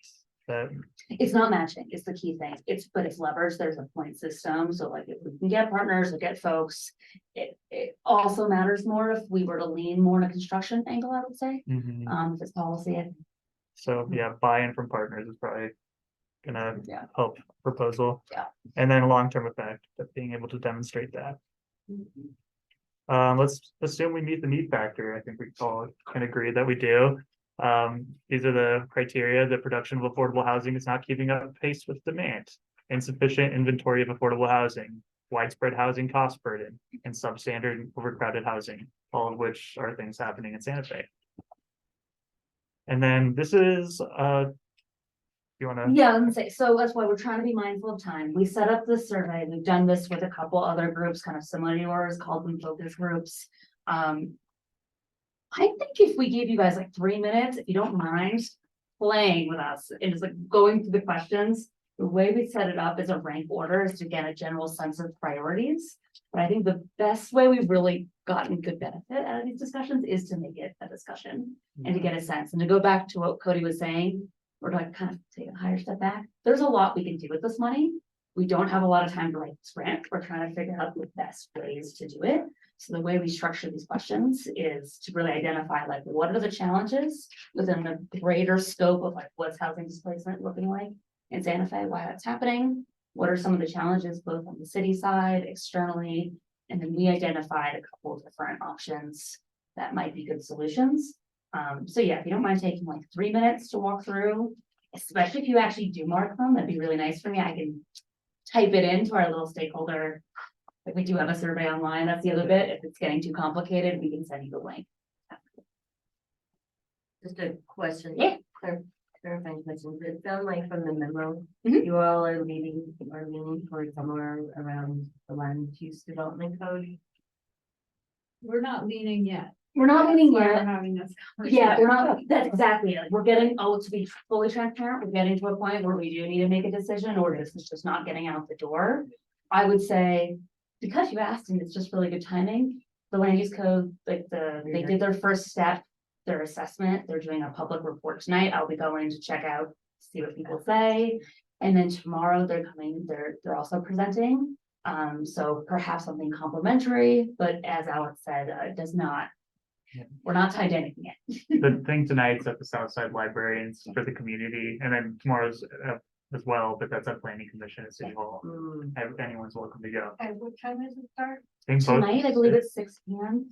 that, It's not matching, it's the key thing. But it's leverage, there's a point system, so like if we can get partners or get folks. It also matters more if we were to lean more in a construction angle, I would say, if it's policy. so yeah, buy-in from partners is probably gonna Yeah. help proposal. Yeah. And then long-term effect of being able to demonstrate that. Let's assume we meet the need factor. I think we all can agree that we do. These are the criteria. The production of affordable housing is not keeping up pace with demand. Insufficient inventory of affordable housing, widespread housing cost burden, and substandard overcrowded housing, all of which are things happening in Santa Fe. And then this is, you wanna? Yeah, I'm gonna say, so that's why we're trying to be mindful of time. We set up this survey. We've done this with a couple other groups, kind of similar to yours, called them focus groups. I think if we gave you guys like 3 minutes, if you don't mind playing with us and just like going through the questions, the way we set it up is a rank order is to get a general sense of priorities. But I think the best way we've really gotten good benefit out of these discussions is to make it a discussion and to get a sense and to go back to what Cody was saying. Or to like kind of take a higher step back. There's a lot we can do with this money. We don't have a lot of time to write this grant. We're trying to figure out the best ways to do it. So the way we structure these questions is to really identify like, what are the challenges within the greater scope of like, what's housing displacement looking like in Santa Fe, why that's happening? What are some of the challenges both on the city side, externally? And then we identified a couple of different options that might be good solutions. So yeah, if you don't mind taking like 3 minutes to walk through, especially if you actually do mark them, that'd be really nice for me. I can type it into our little stakeholder. Like we do have a survey online. That's the other bit. If it's getting too complicated, we can send you the link. Just a question. Yeah. Clarifying question. It sounds like from the memo, Mhm. you all are leaning towards somewhere around the land use development code. We're not leaning yet. We're not leaning That's why yet. We're having this. conversation. Yeah, we're not, that's exactly it. We're getting, to be fully transparent, we're getting to a point where we do need to make a decision, or this is just not getting out the door. I would say, because you asked, and it's just really good timing, the land use code, like they did their first step, their assessment, they're doing a public report tonight. I'll be going to check out, see what people say. And then tomorrow they're coming, they're also presenting. So perhaps something complimentary, but as Alex said, it does not. Yeah. We're not tied to anything yet. The thing tonight's at the Southside Library and it's for the community, and then tomorrow's as well, but that's at planning commission at City Hall. Hmm. Anyone's welcome to go. And what time does it start? Think both- Tonight, I believe it's 6 p.m.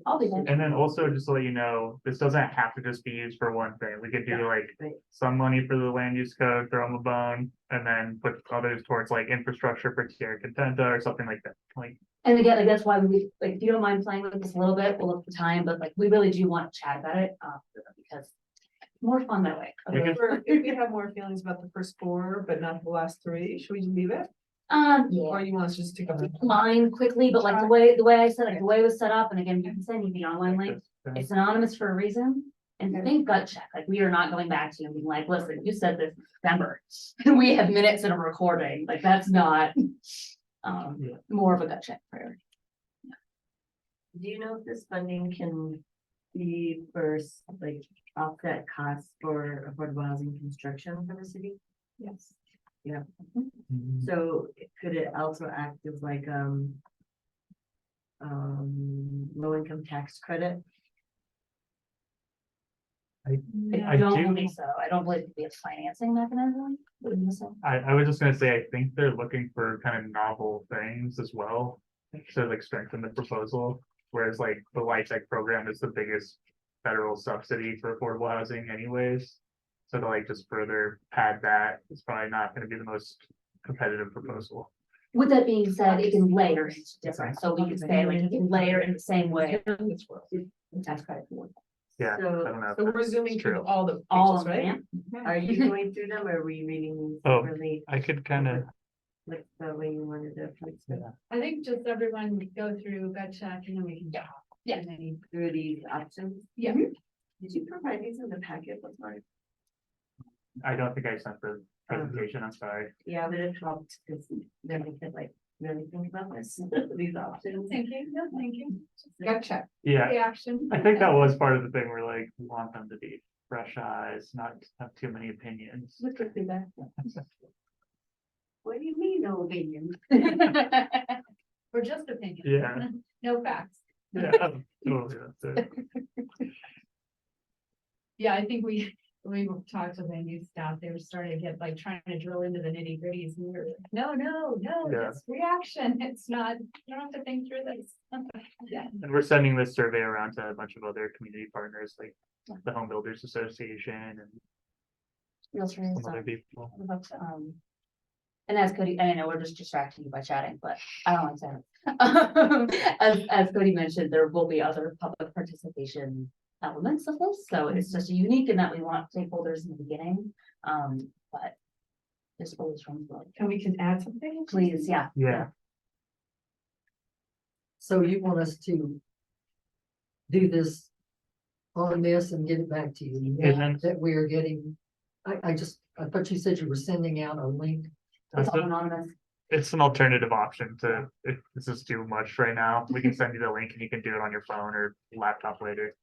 I'll be there. And then also, just to let you know, this doesn't have to just be used for one thing. We could do like Right. some money for the land use code, throw them a bone, and then put others towards like infrastructure for Tierra Contenta or something like that. Like, And again, like that's why we, like, if you don't mind playing with this a little bit, we'll look for time, but like, we really do want to chat about it, because more fun that way. We can- If we have more feelings about the first 4, but not the last 3, should we leave it? Yeah, Or you want us just to go? mine quickly, but like the way I said, like the way it was set up, and again, you can send me the online link, it's anonymous for a reason. And think gut check, like we are not going back to you and being like, listen, you said this in December, and we have minutes in a recording, like that's not. Yeah. More of a gut check priority. Do you know if this funding can be for like offset costs for affordable housing construction for the city? Yes. Mhm. So could it also act as like, low income tax credit? I I don't do- think so. I don't believe it'd be a financing mechanism. Wouldn't you say? I was just gonna say, I think they're looking for kind of novel things as well, to like strengthen the proposal. Whereas like the LIHTC program is the biggest federal subsidy for affordable housing anyways. So to like just further pad that, it's probably not gonna be the most competitive proposal. With that being said, it can layer into different, so we could say like it can layer in the same way. Tax credit. Yeah, I So don't know. So we're zooming It's through true. all the All pages, of right? them. are you going through them or are we reading these Oh. separately? I could kind of, Like the way you wanted to approach them I think just everyone go through gut check and then we can. Yeah. And then you- through these options? Yeah. Did you provide these in the packet? What's mine? I don't think I sent the presentation, I'm sorry. Yeah, but it helped because then we could like really think about this, these options. Thinking, no thinking. Gut check. Yeah, Reaction. I think that was part of the thing where like, we want them to be fresh eyes, not have too many opinions. Look at feedback. What do you mean, no opinion? Or just opinion. Yeah. No facts. Yeah, totally, that's it. Yeah, I think we talked to land use staff, they were starting to get like trying to drill into the nitty gritties and we were like, no, Yeah. it's reaction. It's not, you don't have to think through this. Yeah. And we're sending this survey around to a bunch of other community partners, like the Home Builders Association and Realtor some other people. And as Cody, I know we're just distracting you by chatting, but I don't want to say. As Cody mentioned, there will be other public participation elements of this, so it's just unique in that we want stakeholders in the beginning. But there's always room for And we can add something? please, yeah. Yeah, So you want us to do this on this and get it back to you? And now then- that we are getting, I thought you said you were sending out a link. It's all So anonymous. it's an alternative option to, if this is too much right now, we can send you the link and you can do it on your phone or laptop later.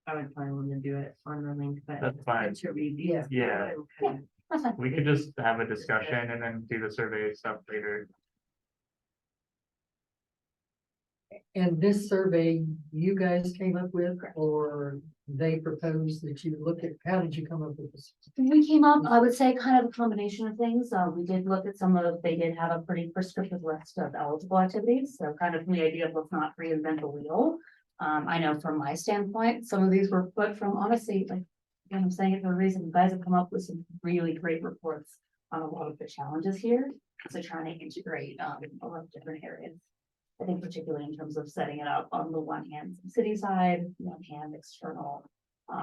I would probably want to do it on the link, but. That's it's fine. good To read these. Yeah. Yeah. through and kind of That's fine. We could just have a discussion and then do the survey stuff later. And this survey you guys came up with, or they proposed that you look at, how did you come up with this? We came up, I would say, kind of a combination of things. We did look at some of, they did have a pretty prescriptive list of eligible activities, so kind of the idea of let's not reinvent the wheel. I know from my standpoint, some of these were put from honestly, like, I'm saying it for a reason, you guys have come up with some really great reports on a lot of the challenges here. So trying to integrate, a lot of different areas. I think particularly in terms of setting it up on the one hand, city side, one hand external,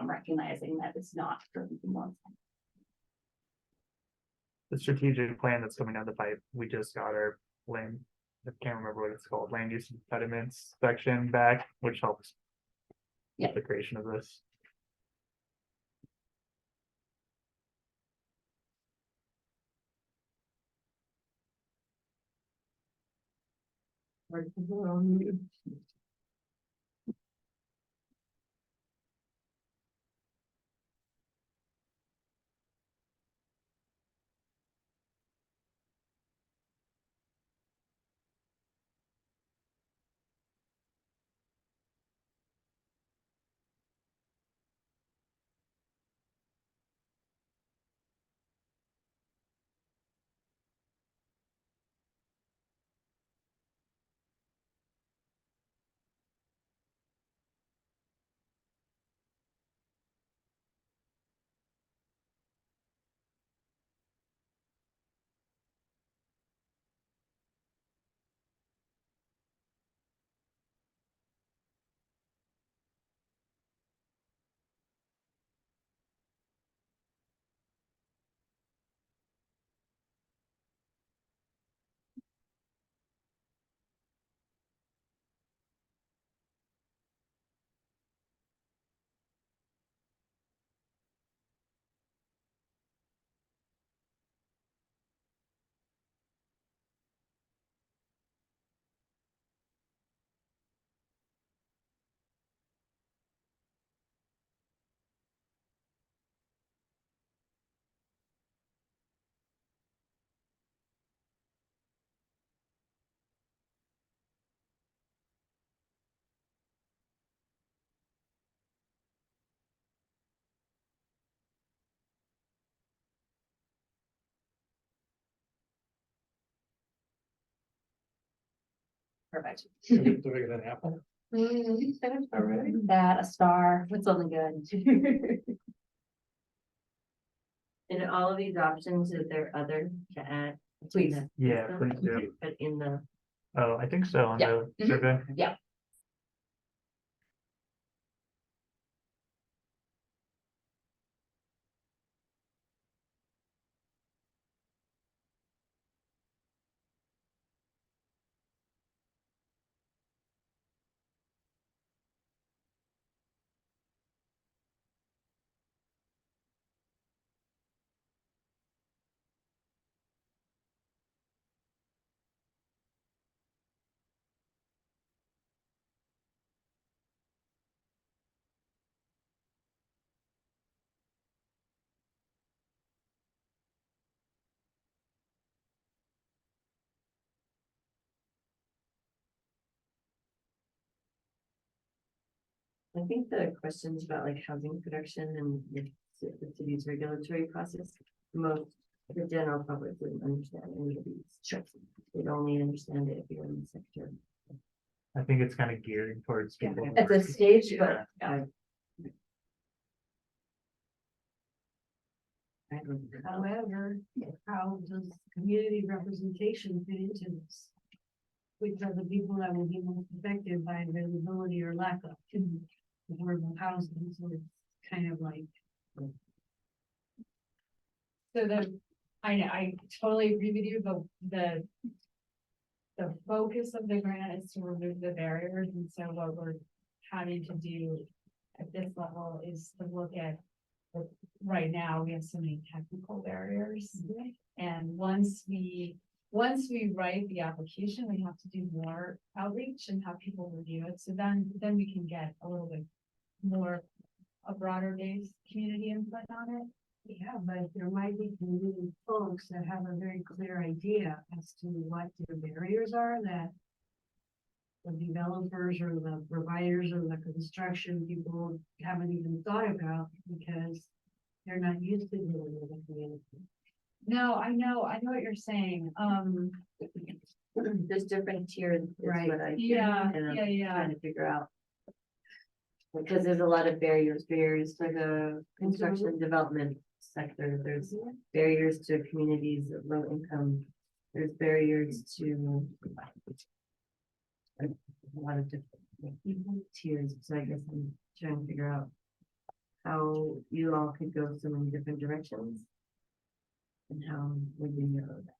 recognizing that it's not driven from one side. The strategic plan that's coming down the pipe, we just got our land, I can't remember what it's called, land use impediments section back, which helps. Yeah. With the creation of this. Perfect. Do we get an apple? That, a star, it's only good. In all of these options, is there other to add? to Please. the Yeah, system? please do. But in the, Oh, I think so on Yeah. the survey. Yeah. I think the questions about like housing production and the city's regulatory process, most, the general public wouldn't understand any of these. Sure. They'd only understand it if you're in the sector. I think it's kind of geared towards Yeah. people. At this stage, but Yeah. I don't know. However, how does community representation fit into this? Which are the people that will be most affected by availability or lack of affordable housing, so it's kind of like. So I totally agree with you, but the focus of the grant is to remove the barriers, and so what we're having to do at this level is to look at, right now, we have so many technical barriers. And once we write the application, we have to do more outreach and have people review it, so then we can get a little bit more, a broader based community input on it. Yeah, but there might be community folks that have a very clear idea as to what their barriers are that. The developers or the providers or the construction people haven't even thought about because. They're not used to dealing with the community. No, I know what you're saying. There's different tiers. is Right. what I hear, Yeah, and I'm yeah. Trying to figure out. Because there's a lot of barriers for the construction and development sector. There's barriers to communities of low income. There's barriers to. A lot of different tiers, so I guess I'm trying to figure out. How you all could go so many different directions. And how would you know that?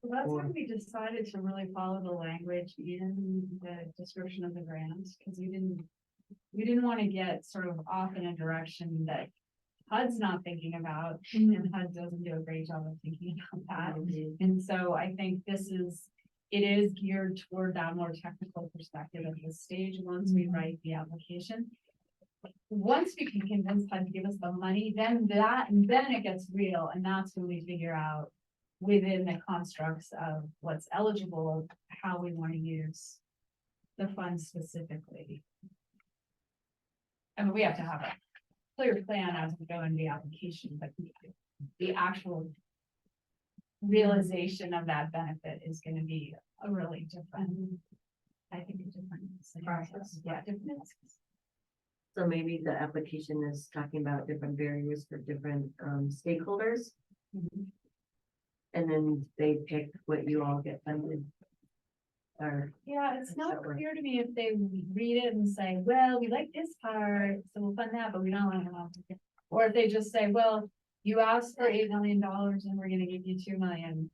Well, that's Or- when we decided to really follow the language in the description of the grant, because we didn't want to get sort of off in a direction that HUD's not thinking about, and HUD doesn't do a great job of thinking about that. And so I think it is geared toward that more technical perspective at this stage, once we write the application. Once we can convince HUD to give us the money, then it gets real, and that's when we figure out within the constructs of what's eligible, how we want to use the funds specifically. I mean, we have to have a clear plan as we go in the application, but the actual realization of that benefit is gonna be a really different, I think, a different process. Yeah, different. So maybe the application is talking about different barriers for different stakeholders. And then they pick what you all get funded. Or, Yeah, it's not That works. clear to me if they read it and say, well, we like this part, so we'll fund that, but we don't want to. Or if they just say, well, you asked for $8 million and we're gonna give you 2 million.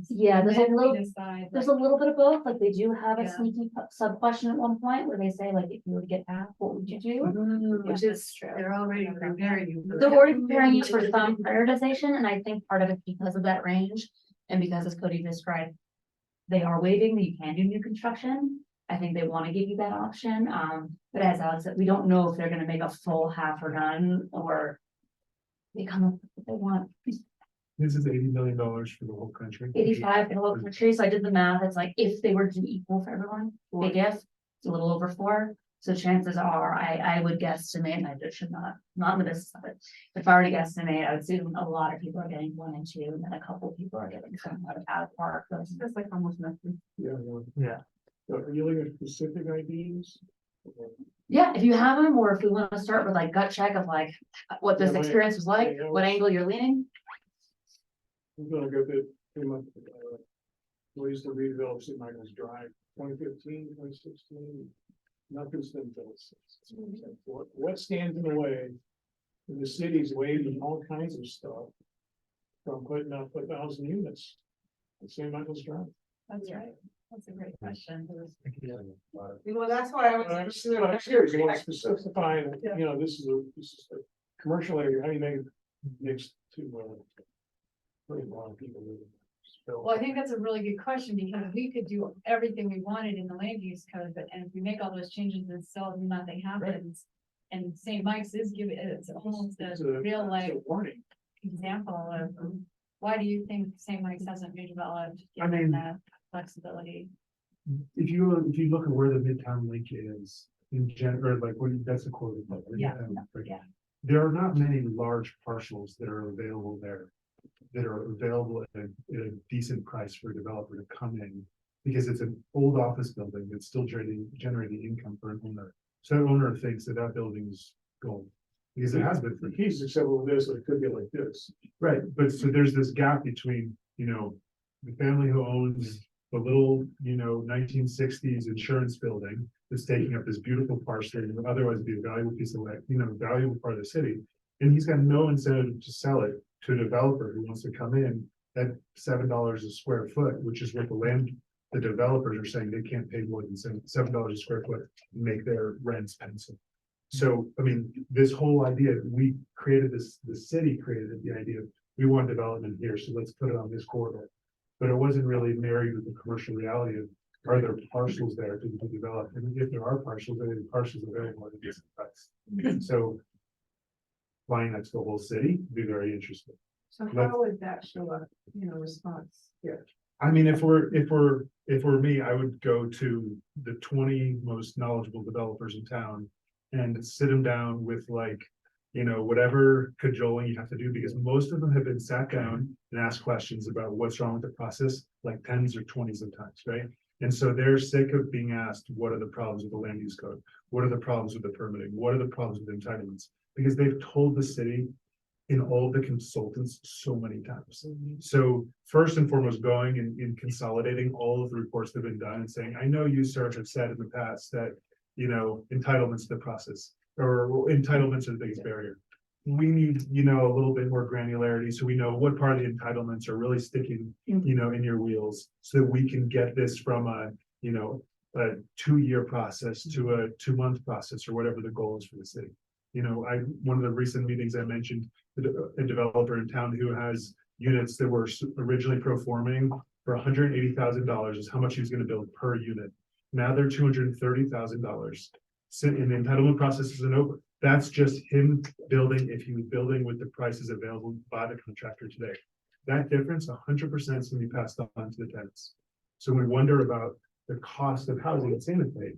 Yeah, there's a Then we little, decide, there's a little bit of both, like they do have a Yeah. sneaky sub question at one point where they say like, if you were to get half, what would you do? Which is true. They're already preparing you. for They're that. already preparing you for some prioritization, and I think part of it because of that range, and because as Cody described. They are waiving that you can do new construction. I think they want to give you that option, but as Alex said, we don't know if they're gonna make a full half or done, or. They come up with what they want, This is $80 million for the whole country. 85 for the whole country, so I did the math, it's like if they were to do equal for everyone, big if, it's a little over 4. So chances are, I would guesstimate, and I just should not in the business of it. If I were to guesstimate, I would assume a lot of people are getting 1 and 2, and then a couple of people are getting some out of park, that's like almost nothing. Yeah, well, Yeah, so are you looking at specific IDs? Yeah, if you have them, or if we want to start with like gut check of like, what this Yeah, my- experience was like, yeah, what angle you're leaning. I'm gonna go to pretty much, we used to redevelop St. Michael's Drive, 2015, 2016. Nothing's been built since. What stands in the way? And the city's waiving all kinds of stuff. From putting up 1,000 units. At St. Michael's Drive. That's right. That's a great question. Well, that's why I I'm serious, you want to specify, you know, this is a commercial area, how do you make it next to, pretty lot of people live in there. Well, I think that's a really good question, because we could do everything we wanted in the land use code, but and if we make all those changes and still nothing happens. And St. Mike's is giving, it's almost It's a real life it's a warning. example of, why do you think St. Mike's hasn't redeveloped, I given mean- the flexibility? If you look at where the Midtown Link is in general, like that's a quote. Yeah, Right? yeah. There are not many large parcels that are available there. That are available at a decent price for a developer to come in. Because it's an old office building that's still generating income for an owner. So the owner thinks that that building's gold. Because it has been for The keys acceptable with this, or it could be like this. right, but so there's this gap between, you know, the family who owns the little, you know, 1960s insurance building that's taking up this beautiful parcel and would otherwise be a valuable piece of land, you know, valuable part of the city. And he's got no incentive to sell it to a developer who wants to come in at $7 a square foot, which is what the developers are saying they can't pay more than $7 a square foot and make their rents pencil. So, I mean, this whole idea, we created the city created the idea of, we want development here, so let's put it on this corridor. But it wasn't really married with the commercial reality of, are there parcels there to be developed? And if there are parcels, there are parcels available at a decent price. So applying that to the whole city, would be very interesting. So how would that show up, response here? I mean, if we're me, I would go to the 20 most knowledgeable developers in town. And sit them down with like, whatever cajoling you have to do, because most of them have been sat down and asked questions about what's wrong with the process, like 10s or 20s of times, right? And so they're sick of being asked, what are the problems with the land use code? What are the problems with the permitting? What are the problems with entitlements? Because they've told the city in all the consultants so many times. So first and foremost, going and consolidating all of the reports that have been done and saying, I know you, sir, have said in the past that, entitlements to the process or entitlements are the biggest barrier. We need, a little bit more granularity so we know what part of the entitlements are really sticking, in your wheels, so that we can get this from a 2-year process to a 2-month process or whatever the goal is for the city. One of the recent meetings I mentioned, a developer in town who has units that were originally pro-forming for $180,000 is how much he was going to build per unit. Now they're $230,000. And the entitlement process isn't over. That's just him building, if he was building with the prices available by the contractor today. That difference, 100% is going to be passed on to the tenants. So when we wonder about the cost of housing at Santa Fe,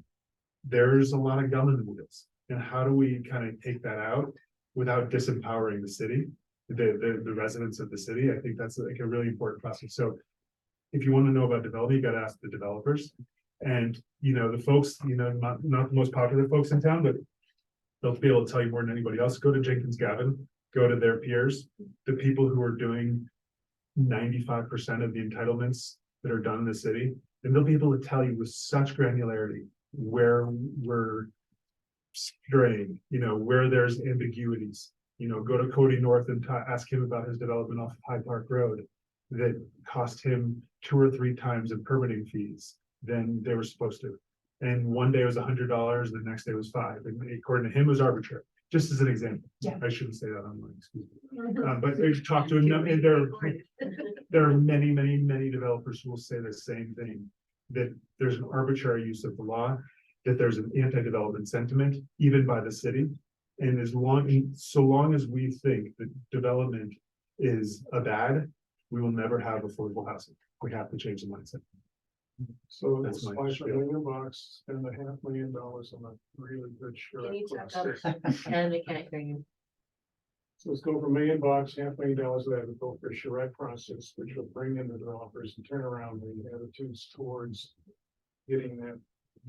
there's a lot of gum in the wheels. And how do we kind of take that out without disempowering the city, the residents of the city? I think that's like a really important process. So if you want to know about development, you got to ask the developers. And, the folks, not the most popular folks in town, but they'll be able to tell you more than anybody else. Go to Jenkins Gavin, go to their peers, the people who are doing 95% of the entitlements that are done in the city, and they'll be able to tell you with such granularity where we're straying, where there's ambiguities. Go to Cody North and ask him about his development off of Hyde Park Road that cost him 2 or 3 times in permitting fees than they were supposed to. And one day it was $100, the next day was $5. And according to him, it was arbitrary. Just as an example. Yeah. I shouldn't say that online, excuse me. But we've talked to him, and there are many, many, many developers who will say the same thing, that there's an arbitrary use of the law, that there's an anti-development sentiment, even by the city. And so long as we think that development is a bad, we will never have affordable housing. We have to change the mindset. So That's it's my $5 spiel. million, spend $500,000 on a really good Can you Chirac check process. And we can't hear you. So let's go for $1 million, $500,000 of that would go for a Chirac process, which will bring in the developers and turn around the attitudes towards getting that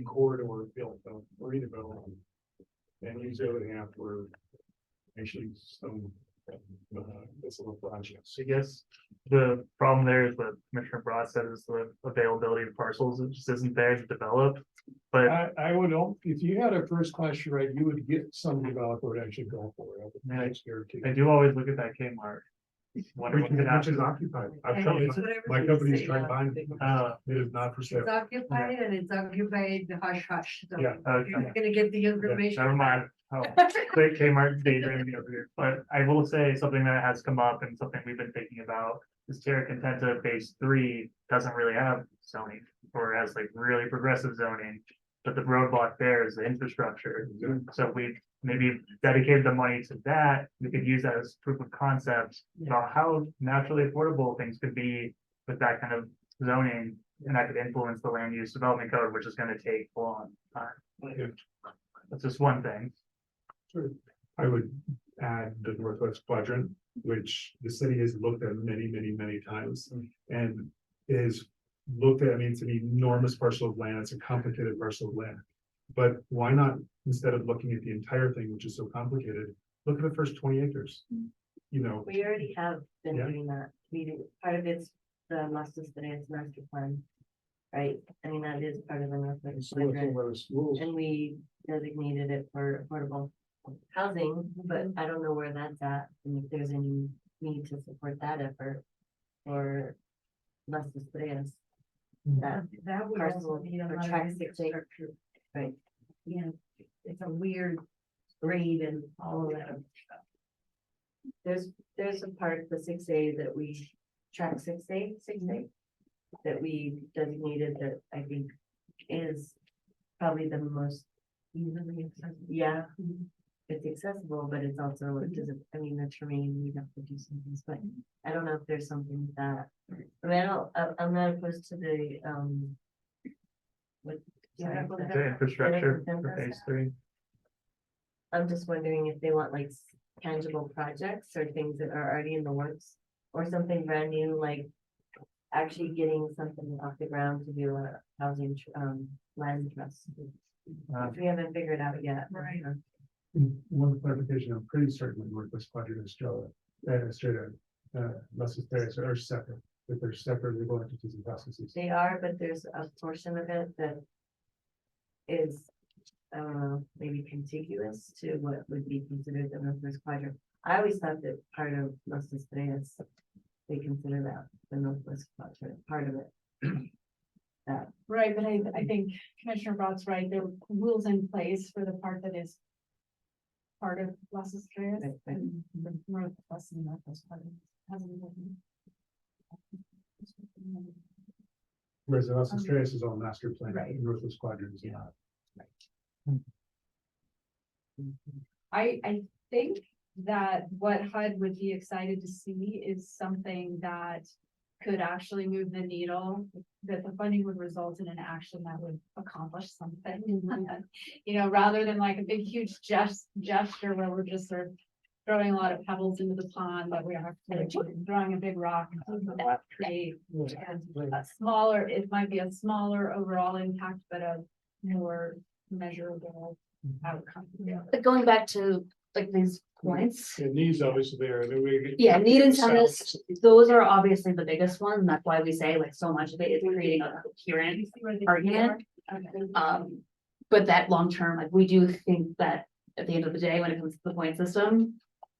corridor built, redeveloped. And use the other half for actually some this little projects. I guess the problem there is what Commissioner Broad said is the availability of parcels. It just isn't there to develop. But I would hope, if you had a first class Chirac, you would get some developer would actually go for it. Yeah, That's guaranteed. I do always look at that Kmart. Wonder what could Which happen. is occupied. I've And tried, it's whatever my you company's say, tried yeah. buying, it is not for sale. It's occupied and it's occupied hush hush. So Yeah, okay. you're not gonna get the information. Never mind. Oh, quick Kmart daydreaming over here. But I will say something that has come up and something we've been thinking about is Terra Contenta Phase 3 doesn't really have zoning, or has like really progressive zoning. But the roadblock there is the infrastructure. So if we maybe dedicated the money to that, we could use that as proof of concept about how naturally affordable things could be with that kind of zoning. And that could influence the land use development code, which is gonna take a long time. That's just one thing. I would add the Northwest Quadrant, which the city has looked at many, many, many times. And is looked at, I mean, it's an enormous parcel of land, it's a complicated parcel of land. But why not, instead of looking at the entire thing, which is so complicated, look at the first 20 acres? You know, We already have been Yeah. doing that. Part of it's the Master Studios Master Plan. Right? I mean, that is part of the Northwest So looking Quadrant. where the schools. And we designated it for affordable housing, but I don't know where that's at, and if there's any need to support that effort. Or Las Estrellas, that, That would Parcel also be a for lot of track 6A. infrastructure. right, Yeah, it's a weird grade and all of that. there's a part, the 6A that we, track 6A, that we designated that I think is probably the most, Easily accessible. yeah. it's accessible, but it's also, it doesn't, I mean, the terrain, we have to do some things, but I don't know if there's something that, I mean, I'm not opposed to the, what? Yeah, sorry, The infrastructure for phase 3. I'm just wondering if they want like tangible projects or things that are already in the works, or something brand new, like actually getting something off the ground to do a housing, land trust. Which we haven't figured out yet. Right. One clarification, I'm pretty certain that Northwest Quadrant is still, Los Esterios are separate, that they're separate legal entities and processes. They are, but there's a portion of it that is, maybe contiguous to what would be considered the Northwest Quadrant. I always thought that part of Los Estrellas, they consider that the Northwest Quadrant, part of it. That, Right, but I think Commissioner Broad's right, there are rules in place for the part that is part of Las Estrellas Right, right. and the Northwest and Northwest part hasn't been. Whereas the Los Estrellas is all master plan, Right. and Northwest Quadrant is not. I think that what HUD would be excited to see is something that could actually move the needle, that the funding would result in an action that would accomplish something. You know, rather than like a big, huge gesture where we're just sort of throwing a lot of pebbles into the pond, but we are throwing a big rock that create a smaller, it might be a smaller overall impact, but a more measurable outcome. But going back to like these points, And needs obviously there, and then we. yeah, need incentives, those are obviously the biggest ones, and that's why we say like so much of it is creating a coherent argument. But that long term, like we do think that at the end of the day, when it comes to the point system,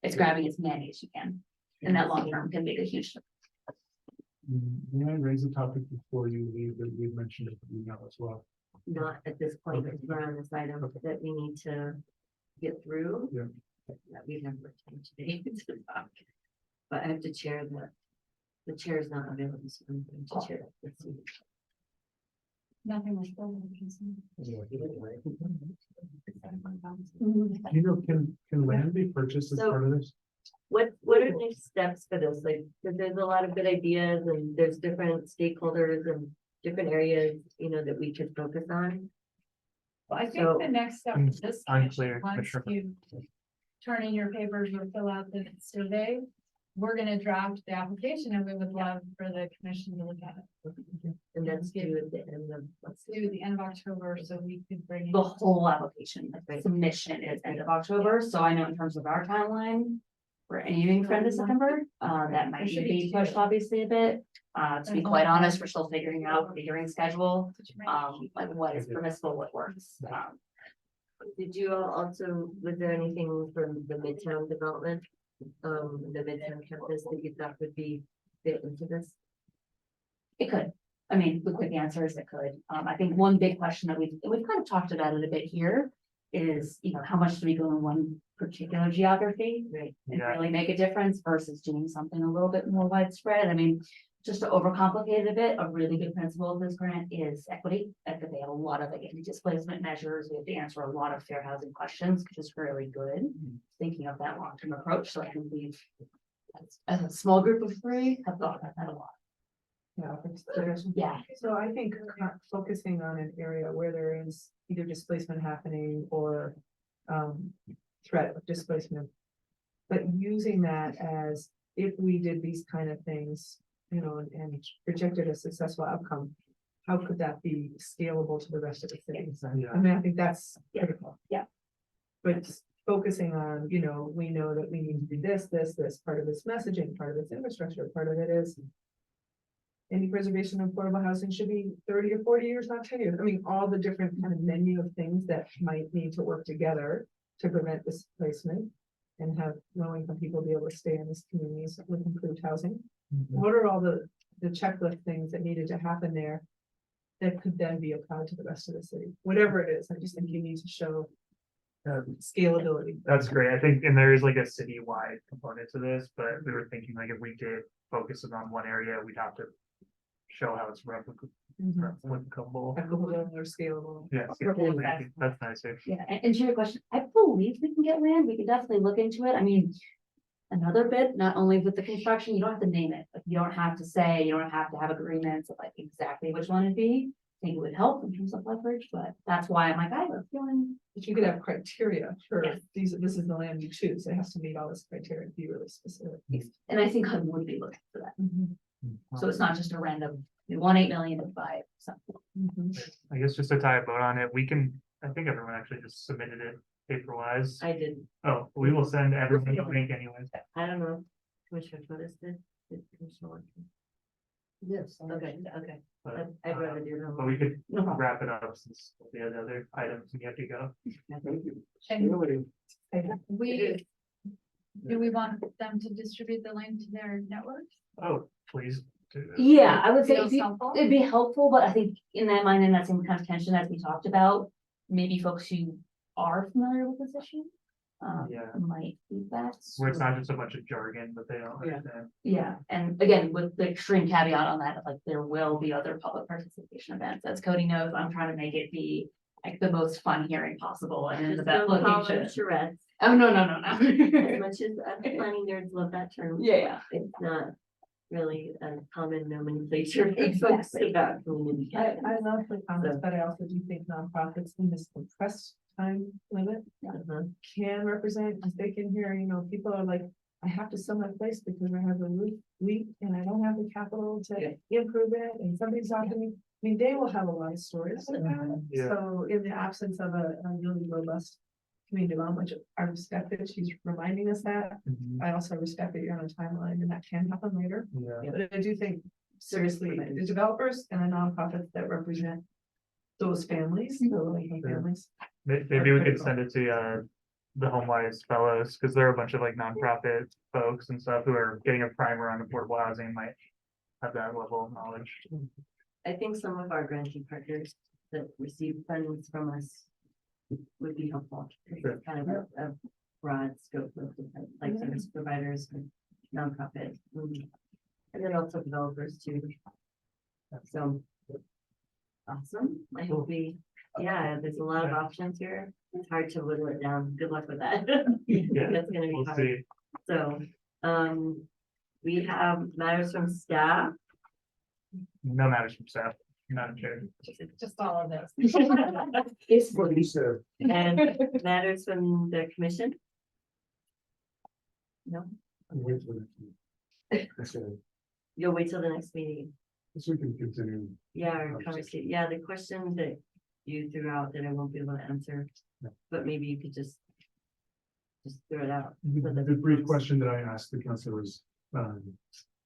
it's grabbing as many as you can. And that long term can make a huge difference. May I raise a topic before you leave that we mentioned it, you know, as well? not at this point, because we're on this item that we need to get through. Yeah. That we have time today to talk. But I have to chair the chair is not available, so I'm going to chair that. Let's see. Nothing was done. You know, can land be purchased as So- part of this? What are next steps for this? Like, 'cause there's a lot of good ideas and there's different stakeholders and different areas, you know, that we could focus on. Well, I think So- the next step is this. Unclear, Once Commissioner. you turn in your papers or fill out the survey, we're gonna draft the application and we would love for the commission to look at it. And that's due at the end of, let's Do see. the end of October, so we could bring. in- The whole application Right. submission is end of October, so I know in terms of our timeline. We're aiming for end of September, that might There should be be pushed two. obviously a bit. To be quite honest, we're still figuring out the hearing schedule, like what is permissible, what works. Did you all also, was there anything from the Midtown development? The Midtown campus that you thought would be fit into this? It could. I mean, the quick answer is it could. I think one big question that we've kind of talked about it a bit here is, you know, how much do we go in one particular geography? Right. And Yeah. really make a difference versus doing something a little bit more widespread. I mean, just to overcomplicate it a bit, a really good principle of this grant is equity. Like they have a lot of like displacement measures. We have to answer a lot of fair housing questions, which is really good. Thinking of that long-term approach. So I think we've, as a small group of three, have thought about that a lot. Yeah. So I think focusing on an area where there is either displacement happening or threat of displacement. But using that as if we did these kind of things, you know, and projected a successful outcome, how could that be scalable to the rest of the city? Yeah. I mean, I think that's critical. Yeah. But just focusing on, you know, we know that we need to do this, part of this messaging, part of this infrastructure, part of it is any preservation of affordable housing should be 30 or 40 years, not 10 years. I mean, all the different kind of menu of things that might need to work together to prevent displacement and have low-income people be able to stay in these communities with improved housing. What are all the checklist things that needed to happen there that could then be applied to the rest of the city? Whatever it is, I just think you need to show scalability. That's great. I think, and there is like a citywide component to this, but we were thinking like if we did focus it on one area, we'd have to show how it's Applicable. Equitable or scalable. Yeah, that's nice. Yeah, and to your question, I believe we can get land, we can definitely look into it, I mean. Another bit, not only with the construction, you don't have to name it, like, you don't have to say, you don't have to have agreements of like exactly which one it'd be. I think it would help in terms of leverage, but that's why I'm like, I have a feeling. But you could have criteria for Yes. this is the land you choose. It has to meet all this criteria, be really specific. And I think HUD would be looking for that, so it's not just a random, we want 8 million to buy something. I guess just to tie a bow on it, we can, I think everyone actually just submitted it paper wise. I did, Oh, we will send everyone a link anyways. I don't know, Commissioner Fotis did. Did Commissioner Watson? Yes. Okay, okay, But, I'd rather do but them. we could No problem. wrap it up since we have the other items and you have to go. Thank you. And Really, we, do we want them to distribute the link to their networks? Oh, please. do that. Yeah, I would say Feels helpful? it'd be helpful, but I think in that mind, in that same kind of tension as we talked about, maybe folks who are familiar with this issue. Yeah. Might be best. Where it's not just a bunch of jargon, but they don't understand. Yeah, and again, with the extreme caveat on that, like there will be other public participation events, as Cody knows, I'm trying to make it be. Like the most fun hearing possible and in the Just best don't call them location. charrettes. Oh, no, As no. much as planning nerds love that term. Yeah, It's not really a common nomenclature for folks Exactly. about community. I love the comments, So- but I also do think nonprofits in this compressed time limit Uh-huh. can represent, because they can hear, people are like, I have to sell my place because I have a roof leak and I don't have the capital to improve it, and somebody's not gonna. I mean, they will have a lot of stories like that. Yeah. So in the absence of a really robust community development, which I respect that she's reminding us that. Mhm. I also respect that you're on a timeline and that can happen later. Yeah. But I do think seriously, the developers and the nonprofits that represent those families, the low-income Sure. families. Maybe we could send it to the HomeWise fellows, because there are a bunch of like nonprofit folks and stuff who are getting a primer on affordable housing, might have that level of knowledge. I think some of our grantee partners that receive funds from us would be helpful. It's kind of a broad scope of different, like service providers, and nonprofit, and then also developers too. So. Awesome. I hope there's a lot of options here. It's hard to whittle it down. Good luck with that. Yeah, That's gonna be we'll hard. see. So, we have matters from staff. No matters from staff, Madam Chair. Just all of this. it's, what you said. And matters from the commission? No, Wait till next week. I said, you'll wait till the next meeting. so we can continue. Yeah, our conversation, yeah, the question that you threw out that I won't be able to answer, Yeah. but maybe you could just throw it out. so that The brief folks- question that I asked the council was,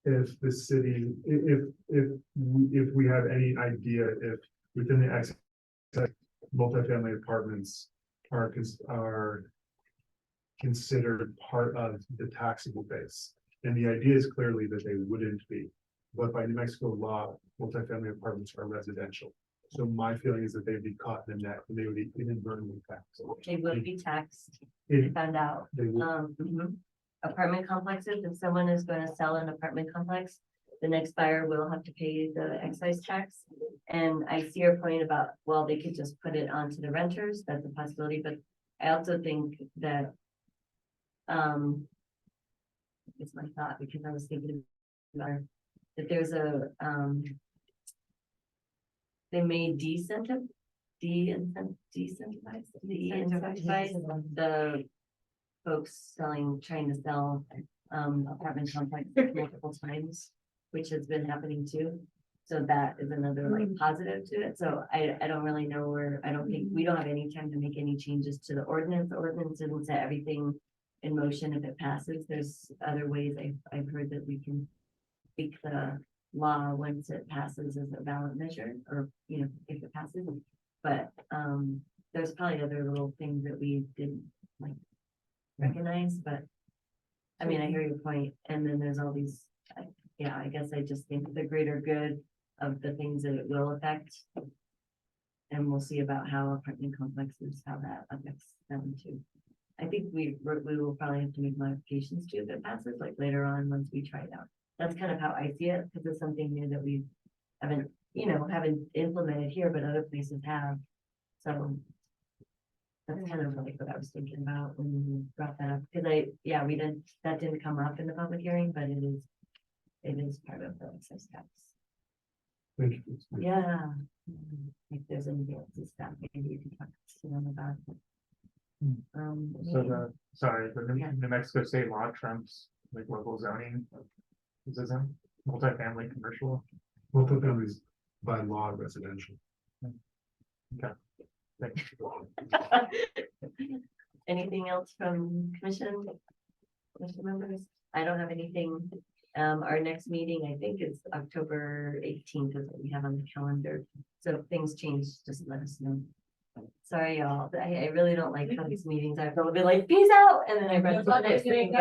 if the city, if we have any idea if within the access multifamily apartments are considered part of the taxable base. And the idea is clearly that they wouldn't be, but by New Mexico law, multifamily apartments are residential. So my feeling is that they'd be caught in the net and they would be inadvertently taxed. They will be taxed, I If found out. they would, Apartment complexes, if someone is going to sell an apartment complex, the next buyer will have to pay the excise tax. And I see your point about, well, they could just put it onto the renters, that's a possibility, but I also think that. It's my thought, because I was thinking about that there's a, they may de-incentivize the folks trying to sell apartment complexes multiple times, which has been happening too. So that is another like positive to it. So I don't really know I don't think, we don't have any time to make any changes to the ordinance. The ordinance didn't set everything in motion if it passes. There's other ways I've heard that we can tweak the law once it passes as a ballot measure, or, if it passes. But there's probably other little things that we didn't like recognize, but I mean, I hear your point, and then there's all these, I guess I just think the greater good of the things that it will affect. And we'll see about how apartment complexes, how that affects them too. I think we will probably have to make modifications to if it passes, like later on, once we try it out. That's kind of how I see it, because it's something new that we haven't you know, haven't implemented here, but other places have. So that's kind of like what I was thinking about when you brought that up, because that didn't come up in the public hearing, but it is part of the excise tax. Thank you. Yeah. If there's anything else to stop, maybe you can talk to them about it. So the Yeah. New Mexico state law trumps like local zoning. This isn't multifamily commercial. Multifamilies by law residential. Thanks. Anything else from commission? Commission members? I don't have anything. Our next meeting, I think, is October 18th is what we have on the calendar. So if things change, just let us know. Sorry, y'all. I really don't like these meetings. I feel a bit like, peace out, and then I run to the next thing.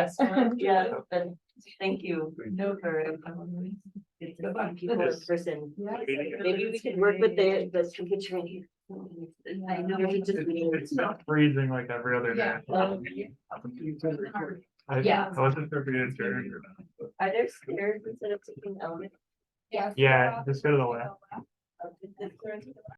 Yeah, but thank you. No, For good to see people in person. Yeah. Maybe we could work with the stupid training. I know. It's not freezing like every other day. Yeah. I wasn't prepared to. Are there stairs instead of taking elevators? Yeah. Yeah, just go to the left. Okay.